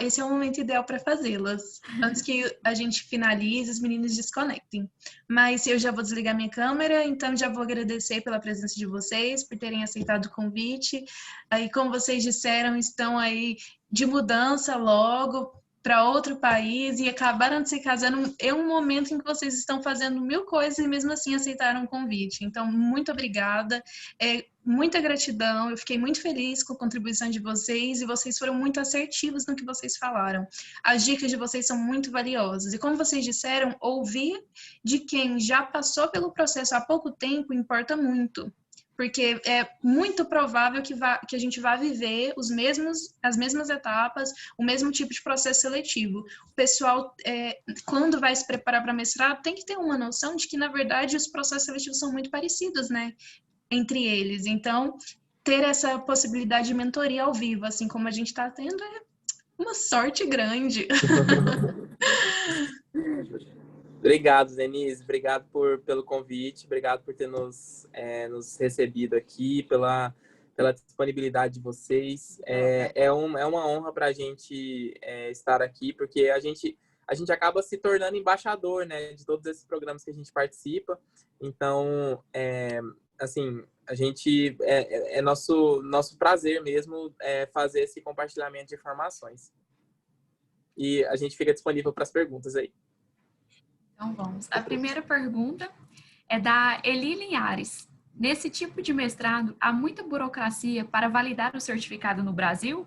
esse é o momento ideal para fazê-las, antes que a gente finalize, os meninos desconectem. Mas eu já vou desligar minha câmera, então já vou agradecer pela presença de vocês, por terem aceitado o convite. Aí, como vocês disseram, estão aí de mudança logo para outro país e acabaram de se casando. É um momento em que vocês estão fazendo 1000 coisas e mesmo assim aceitaram o convite. Então, muito obrigada. Muita gratidão, eu fiquei muito feliz com a contribuição de vocês e vocês foram muito assertivos no que vocês falaram. As dicas de vocês são muito valiosas e como vocês disseram, ouvir de quem já passou pelo processo há pouco tempo importa muito, porque é muito provável que a gente vá viver as mesmas etapas, o mesmo tipo de processo seletivo. O pessoal, quando vai se preparar para mestrado, tem que ter uma noção de que, na verdade, os processos seletivos são muito parecidos, né, entre eles. Então, ter essa possibilidade de mentoria ao vivo, assim como a gente está tendo, é uma sorte grande. Obrigado, Denise. Obrigado pelo convite. Obrigado por ter nos recebido aqui, pela disponibilidade de vocês. É uma honra para a gente estar aqui, porque a gente acaba se tornando embaixador, né, de todos esses programas que a gente participa. Então, assim, a gente é nosso prazer mesmo fazer esse compartilhamento de informações. E a gente fica disponível para as perguntas aí. Então vamos. A primeira pergunta é da Eli Linhares. Nesse tipo de mestrado, há muita burocracia para validar o certificado no Brasil?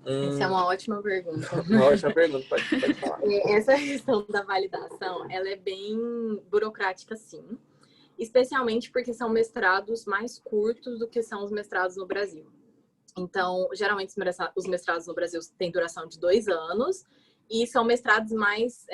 Essa é uma ótima pergunta. Uma ótima pergunta, pode falar. Essa questão da validação, ela é bem burocrática, sim. Especialmente porque são mestrados mais curtos do que são os mestrados no Brasil. Então, geralmente, os mestrados no Brasil têm duração de 2 anos e são mestrados mais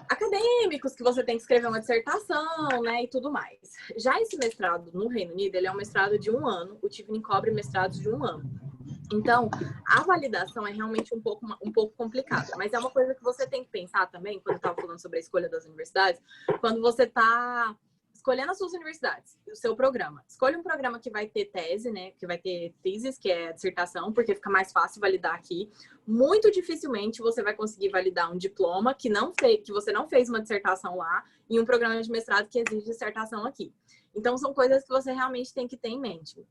acadêmicos, que você tem que escrever uma dissertação, né, e tudo mais. Já esse mestrado no Reino Unido, ele é um mestrado de 1 ano. O Tivnin cobre mestrados de 1 ano. Então, a validação é realmente um pouco complicada, mas é uma coisa que você tem que pensar também, quando eu estava falando sobre a escolha das universidades, quando você está escolhendo as suas universidades, o seu programa. Escolha um programa que vai ter tese, né? Que vai ter thesis, que é a dissertação, porque fica mais fácil validar aqui. Muito dificilmente você vai conseguir validar um diploma que você não fez uma dissertação lá em um programa de mestrado que exige dissertação aqui. Então, são coisas que você realmente tem que ter em mente.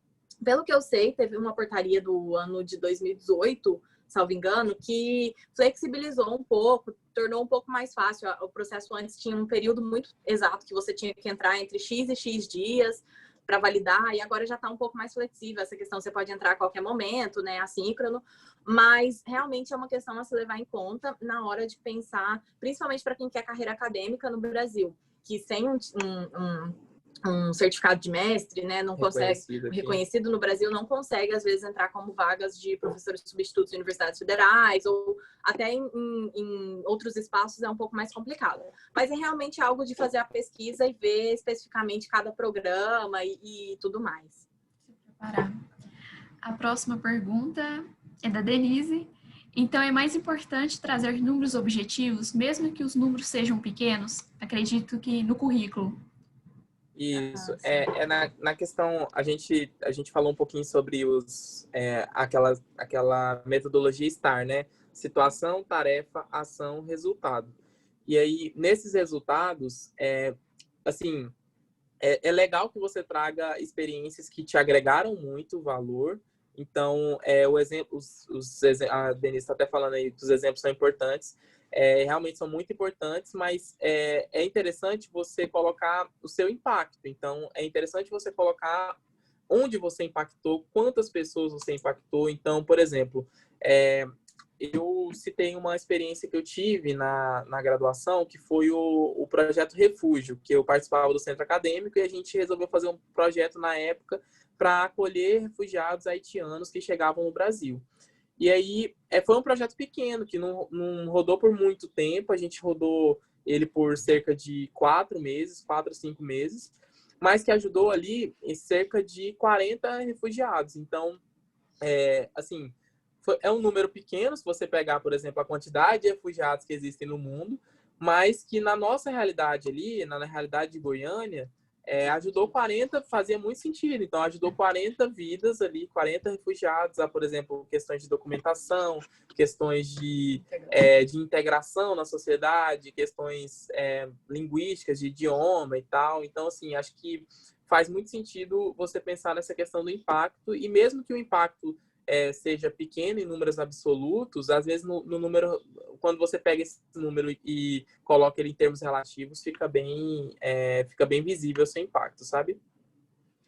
Pelo que eu sei, teve uma portaria do ano de 2018, salvo engano, que flexibilizou um pouco, tornou um pouco mais fácil. O processo antes tinha um período muito exato que você tinha que entrar entre X e X dias para validar, e agora já está um pouco mais flexível essa questão. Você pode entrar a qualquer momento, né, assíncrono, mas realmente é uma questão a se levar em conta na hora de pensar, principalmente para quem quer carreira acadêmica no Brasil, que sem um certificado de mestre, né, não consegue, reconhecido no Brasil, não consegue, às vezes, entrar como vagas de professores substitutos em universidades federais, ou até em outros espaços é um pouco mais complicado. Mas é realmente algo de fazer a pesquisa e ver especificamente cada programa e tudo mais. Se preparar. A próxima pergunta é da Denise. Então, é mais importante trazer números objetivos, mesmo que os números sejam pequenos? Acredito que no currículo. Isso, na questão, a gente falou um pouquinho sobre aquela metodologia STAR, né? Situação, tarefa, ação, resultado. E aí, nesses resultados, assim, é legal que você traga experiências que te agregaram muito valor. Então, o exemplo, a Denise está até falando aí que os exemplos são importantes. Realmente são muito importantes, mas é interessante você colocar o seu impacto. Então, é interessante você colocar onde você impactou, quantas pessoas você impactou. Então, por exemplo, eu citei uma experiência que eu tive na graduação, que foi o projeto Refúgio, que eu participava do centro acadêmico e a gente resolveu fazer um projeto na época para acolher refugiados haitianos que chegavam no Brasil. E aí, foi um projeto pequeno, que não rodou por muito tempo. A gente rodou ele por cerca de 4 a 5 meses, mas que ajudou ali em cerca de 40 refugiados. Então, assim, é um número pequeno, se você pegar, por exemplo, a quantidade de refugiados que existem no mundo, mas que na nossa realidade ali, na realidade de Goiânia, ajudou 40, fazia muito sentido. Então, ajudou 40 vidas ali, 40 refugiados, a, por exemplo, questões de documentação, questões de integração na sociedade, questões linguísticas, de idioma e tal. Então, assim, acho que faz muito sentido você pensar nessa questão do impacto, e mesmo que o impacto seja pequeno em números absolutos, às vezes no número, quando você pega esse número e coloca ele em termos relativos, fica bem visível o seu impacto, sabe?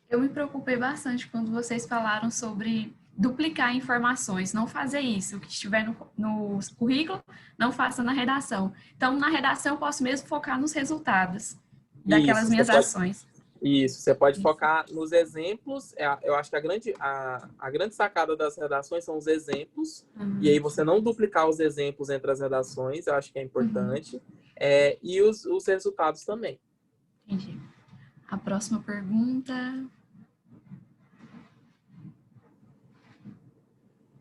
Eu me preocupei bastante quando vocês falaram sobre duplicar informações, não fazer isso. O que estiver no currículo, não faça na redação. Então, na redação, eu posso mesmo focar nos resultados daquelas minhas ações. Isso, você pode focar nos exemplos. Eu acho que a grande sacada das redações são os exemplos, e aí você não duplicar os exemplos entre as redações, eu acho que é importante, e os resultados também. Entendi. A próxima pergunta.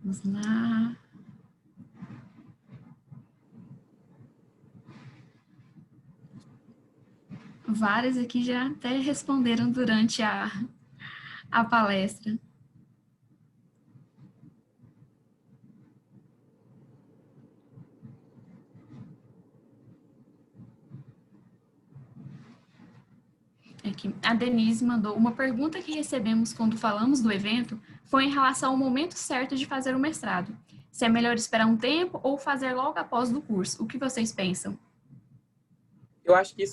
Vamos lá. Várias aqui já até responderam durante a palestra. Aqui, a Denise mandou uma pergunta que recebemos quando falamos do evento, foi em relação ao momento certo de fazer o mestrado. Se é melhor esperar um tempo ou fazer logo após do curso. O que vocês pensam? Eu acho que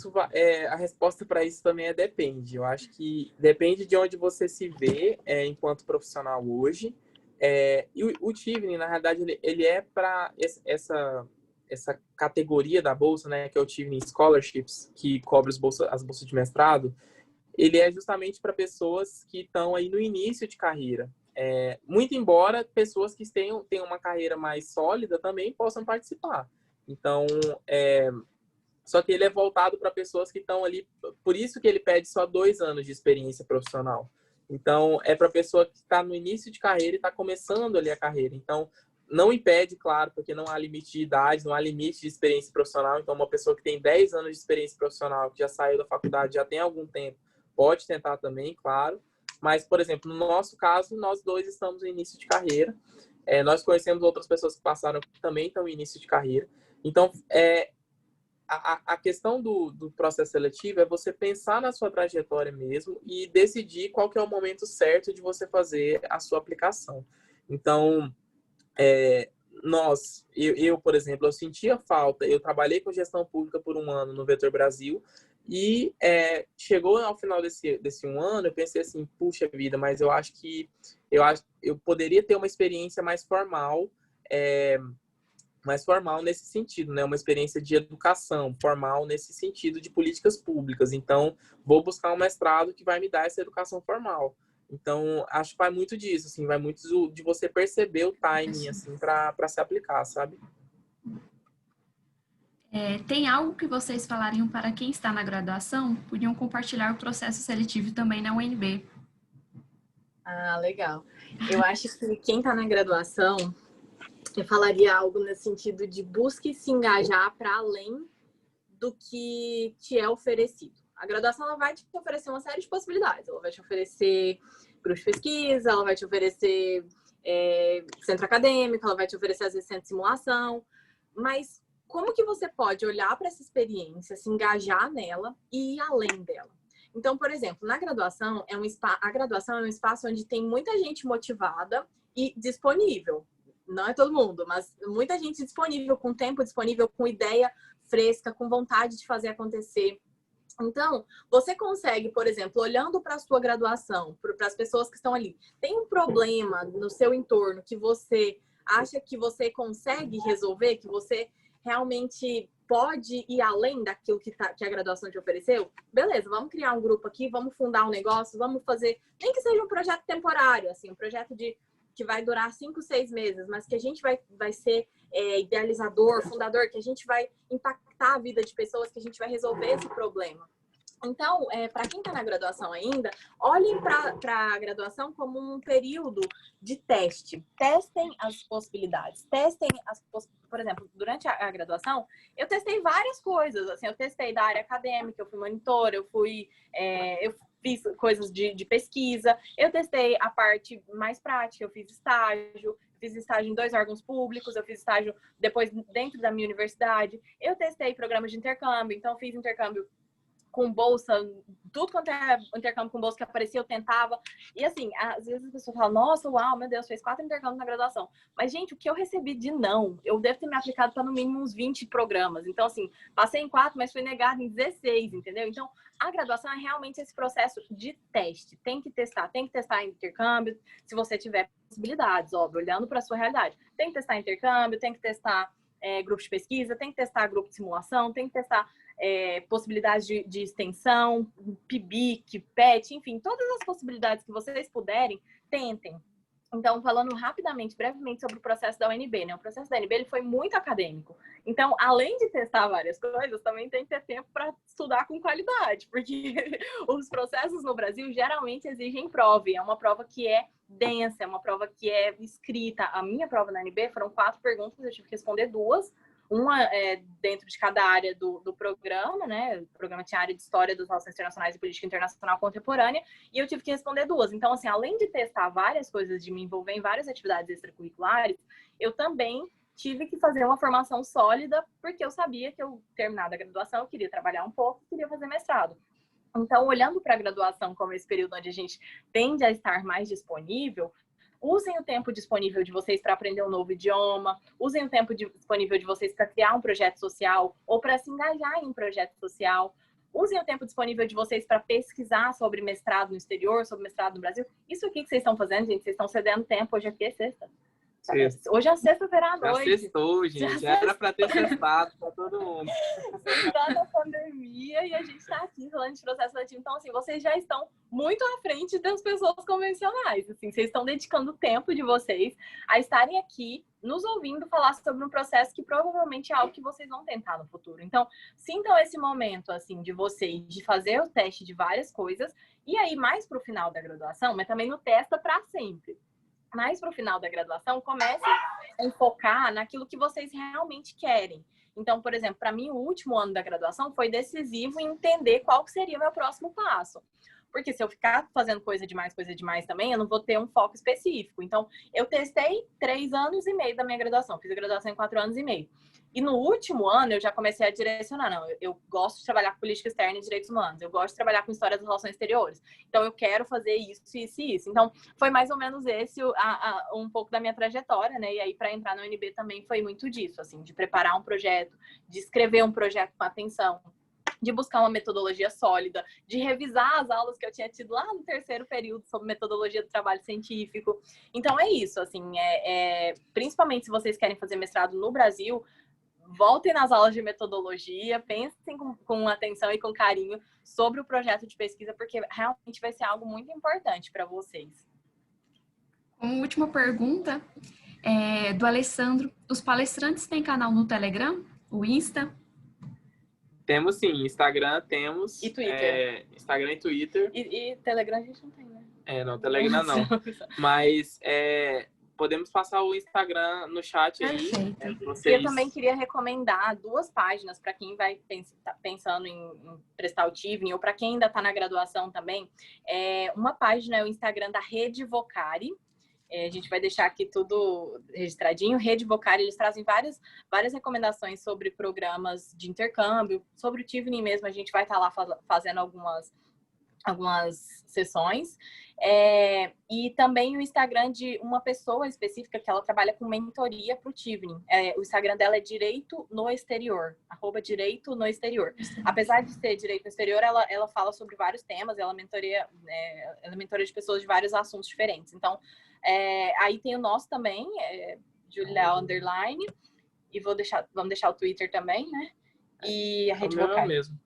a resposta para isso também depende. Eu acho que depende de onde você se vê enquanto profissional hoje. E o Tivni, na realidade, ele é para essa categoria da bolsa, né, que é o Tivni Scholarships, que cobre as bolsas de mestrado. Ele é justamente para pessoas que estão aí no início de carreira. Muito embora pessoas que tenham uma carreira mais sólida também possam participar. Então, só que ele é voltado para pessoas que estão ali, por isso que ele pede só 2 anos de experiência profissional. Então, é para pessoa que está no início de carreira e está começando ali a carreira. Então, não impede, claro, porque não há limite de idade, não há limite de experiência profissional. Então, uma pessoa que tem 10 anos de experiência profissional, que já saiu da faculdade, já tem algum tempo, pode tentar também, claro. Mas, por exemplo, no nosso caso, nós 2 estamos no início de carreira. Nós conhecemos outras pessoas que passaram que também estão no início de carreira. Então, a questão do processo seletivo é você pensar na sua trajetória mesmo e decidir qual que é o momento certo de você fazer a sua aplicação. Então, eu, por exemplo, eu sentia falta, eu trabalhei com gestão pública por 1 ano no Vetor Brasil e chegou ao final desse 1 ano, eu pensei assim, puxa vida, mas eu acho que eu poderia ter uma experiência mais formal nesse sentido, né? Uma experiência de educação formal nesse sentido de políticas públicas. Então, vou buscar um mestrado que vai me dar essa educação formal. Então, acho que vai muito disso, assim, vai muito de você perceber o timing, assim, para se aplicar, sabe? Tem algo que vocês falariam para quem está na graduação? Podiam compartilhar o processo seletivo também na UNB. Ah, legal. Eu acho que quem está na graduação, eu falaria algo nesse sentido de busque se engajar para além do que te é oferecido. A graduação ela vai te oferecer uma série de possibilidades. Ela vai te oferecer grupo de pesquisa, ela vai te oferecer centro acadêmico, ela vai te oferecer, às vezes, centro de simulação. Mas como que você pode olhar para essa experiência, se engajar nela e ir além dela? Então, por exemplo, na graduação, a graduação é um espaço onde tem muita gente motivada e disponível. Não é todo mundo, mas muita gente disponível, com tempo disponível, com ideia fresca, com vontade de fazer acontecer. Então, você consegue, por exemplo, olhando para a sua graduação, para as pessoas que estão ali, tem um problema no seu entorno que você acha que você consegue resolver, que você realmente pode ir além daquilo que a graduação te ofereceu? Beleza, vamos criar um grupo aqui, vamos fundar um negócio, vamos fazer, nem que seja um projeto temporário, assim, um projeto que vai durar 5, 6 meses, mas que a gente vai ser idealizador, fundador, que a gente vai impactar a vida de pessoas, que a gente vai resolver esse problema. Então, para quem está na graduação ainda, olhem para a graduação como um período de teste. Testem as possibilidades. Por exemplo, durante a graduação, eu testei várias coisas. Assim, eu testei da área acadêmica, eu fui monitora, eu fiz coisas de pesquisa, eu testei a parte mais prática, eu fiz estágio em 2 órgãos públicos, eu fiz estágio depois dentro da minha universidade, eu testei programas de intercâmbio, então fiz intercâmbio com bolsa, tudo quanto é intercâmbio com bolsa que aparecia, eu tentava. E assim, às vezes as pessoas falam, nossa, uau, meu Deus, fez 4 intercâmbios na graduação. Mas, gente, o que eu recebi de não, eu devo ter me aplicado para no mínimo uns 20 programas. Então, assim, passei em 4, mas fui negada em 16, entendeu? Então, a graduação é realmente esse processo de teste. Tem que testar intercâmbio, se você tiver possibilidades, óbvio, olhando para a sua realidade. Tem que testar intercâmbio, tem que testar grupo de pesquisa, tem que testar grupo de simulação, tem que testar possibilidades de extensão, PIBIC, PET, enfim, todas as possibilidades que vocês puderem, tentem. Então, falando rapidamente, brevemente sobre o processo da UNB, né? O processo da UNB ele foi muito acadêmico. Então, além de testar várias coisas, também tem que ter tempo para estudar com qualidade, porque os processos no Brasil geralmente exigem prova, e é uma prova que é densa, é uma prova que é escrita. A minha prova na UNB foram 4 perguntas, eu tive que responder 2. Uma dentro de cada área do programa, né? O programa tinha área de História das Relações Internacionais e Política Internacional Contemporânea, e eu tive que responder 2. Então, assim, além de testar várias coisas, de me envolver em várias atividades extracurriculares, eu também tive que fazer uma formação sólida, porque eu sabia que eu, terminada a graduação, eu queria trabalhar um pouco, queria fazer mestrado. Então, olhando para a graduação como esse período onde a gente tende a estar mais disponível, usem o tempo disponível de vocês para aprender um novo idioma, usem o tempo disponível de vocês para criar um projeto social ou para se engajar em um projeto social. usem o tempo disponível de vocês para pesquisar sobre mestrado no exterior, sobre mestrado no Brasil. Isso aqui que vocês estão fazendo, gente, vocês estão cedendo tempo. Hoje aqui é sexta. Hoje é sexta-feira à noite. Já sextou, gente. Já era para ter sextado para todo mundo. Está na pandemia e a gente está aqui falando de processo seletivo. Então, assim, vocês já estão muito à frente das pessoas convencionais. Assim, vocês estão dedicando o tempo de vocês a estarem aqui nos ouvindo falar sobre um processo que provavelmente é algo que vocês vão tentar no futuro. Então, sintam esse momento, assim, de vocês, de fazer o teste de várias coisas e aí, mais para o final da graduação, mas também no testa para sempre. Mais para o final da graduação, comecem a focar naquilo que vocês realmente querem. Então, por exemplo, para mim, o último ano da graduação foi decisivo em entender qual seria o meu próximo passo. Porque se eu ficar fazendo coisa demais também, eu não vou ter um foco específico. Então, eu testei 3 anos e meio da minha graduação. Fiz a graduação em 4 anos e meio. E no último ano, eu já comecei a direcionar. Não, eu gosto de trabalhar com política externa e direitos humanos. Eu gosto de trabalhar com história das relações exteriores. Então, eu quero fazer isso, isso e isso. Então, foi mais ou menos esse um pouco da minha trajetória, né? E aí, para entrar no UNB também foi muito disso, assim, de preparar um projeto, de escrever um projeto com atenção, de buscar uma metodologia sólida, de revisar as aulas que eu tinha tido lá no 3º período sobre metodologia do trabalho científico. Então, é isso, assim, principalmente se vocês querem fazer mestrado no Brasil, voltem nas aulas de metodologia, pensem com atenção e com carinho sobre o projeto de pesquisa, porque realmente vai ser algo muito importante para vocês. Como última pergunta, do Alessandro, os palestrantes têm canal no Telegram, o Insta? Temos sim, Instagram temos. E Twitter. Instagram e Twitter. E Telegram a gente não tem, né? Não, Telegram não. Mas podemos passar o Instagram no chat aí. Vocês... Eu também queria recomendar 2 páginas para quem vai pensando em prestar o TIVNI ou para quem ainda está na graduação também. Uma página é o Instagram da Rede Vocari. A gente vai deixar aqui tudo registradinho. Rede Vocari, eles trazem várias recomendações sobre programas de intercâmbio. Sobre o TIVNI mesmo, a gente vai estar lá fazendo algumas sessões. E também o Instagram de uma pessoa específica que ela trabalha com mentoria para o TIVNI. O Instagram dela é Direito no Exterior, @Direito no Exterior. Apesar de ser Direito no Exterior, ela fala sobre vários temas, ela mentoria de pessoas de vários assuntos diferentes. Então, aí tem o nosso também, Julia Underline, e vamos deixar o Twitter também, né? E a Rede Vocari. Mesmo.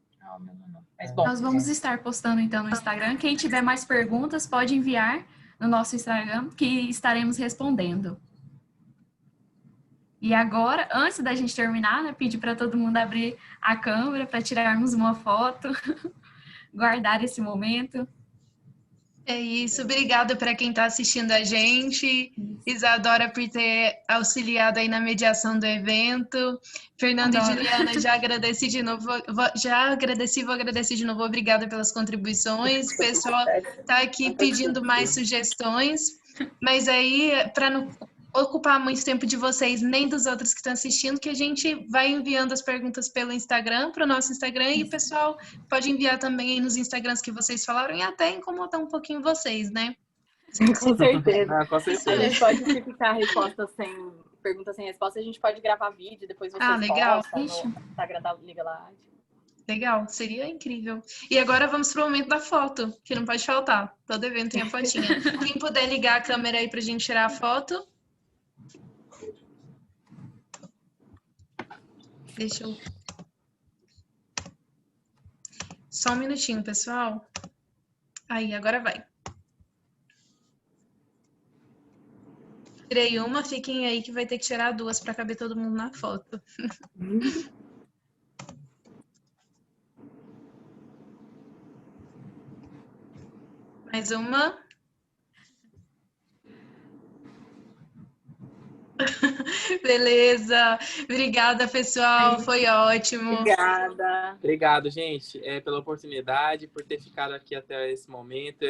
Mas, bom, nós vamos estar postando então no Instagram. Quem tiver mais perguntas pode enviar no nosso Instagram que estaremos respondendo. E agora, antes da gente terminar, né, pedir para todo mundo abrir a câmera para tirarmos uma foto, guardar esse momento. É isso, obrigada para quem está assistindo a gente, Isadora por ter auxiliado aí na mediação do evento, Fernanda e Juliana, já agradeci de novo, vou agradecer de novo, obrigada pelas contribuições, o pessoal está aqui pedindo mais sugestões, mas aí, para não ocupar muito tempo de vocês, nem dos outros que estão assistindo, que a gente vai enviando as perguntas pelo Instagram, para o nosso Instagram, e o pessoal pode enviar também aí nos Instagrams que vocês falaram, e até incomodar um pouquinho vocês, né? Com certeza. Com certeza. A gente pode ficar pergunta sem resposta, a gente pode gravar vídeo, depois vocês legal. postam no Instagram da Liga Laje. Legal, seria incrível. E agora vamos para o momento da foto, que não pode faltar. Todo evento tem a fotinha. Quem puder ligar a câmera aí para a gente tirar a foto. Deixa eu... Só um minutinho, pessoal. Aí, agora vai. Tirei uma, fiquem aí que vai ter que tirar 2 para caber todo mundo na foto. Mais uma. Beleza. Obrigada, pessoal. Foi ótimo. Obrigada. Obrigado, gente, pela oportunidade, por ter ficado aqui até esse momento.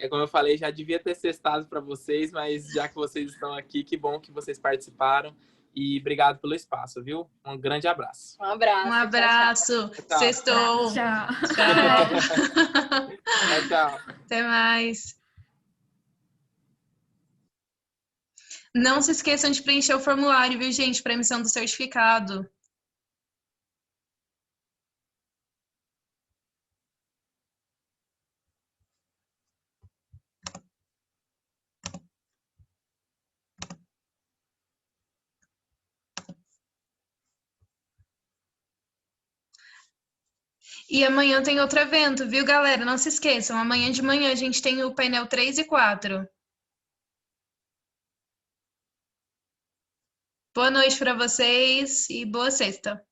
Como eu falei, já devia ter testado para vocês, mas já que vocês estão aqui, que bom que vocês participaram. E obrigado pelo espaço, viu? Um grande abraço. Um abraço. Um abraço. Tchau. Sextou. Tchau. Tchau, tchau. Até mais. Não se esqueçam de preencher o formulário, viu, gente, para emissão do certificado. E amanhã tem outro evento, viu, galera? Não se esqueçam, amanhã de manhã a gente tem o painel 3 e 4. Boa noite para vocês e boa sexta.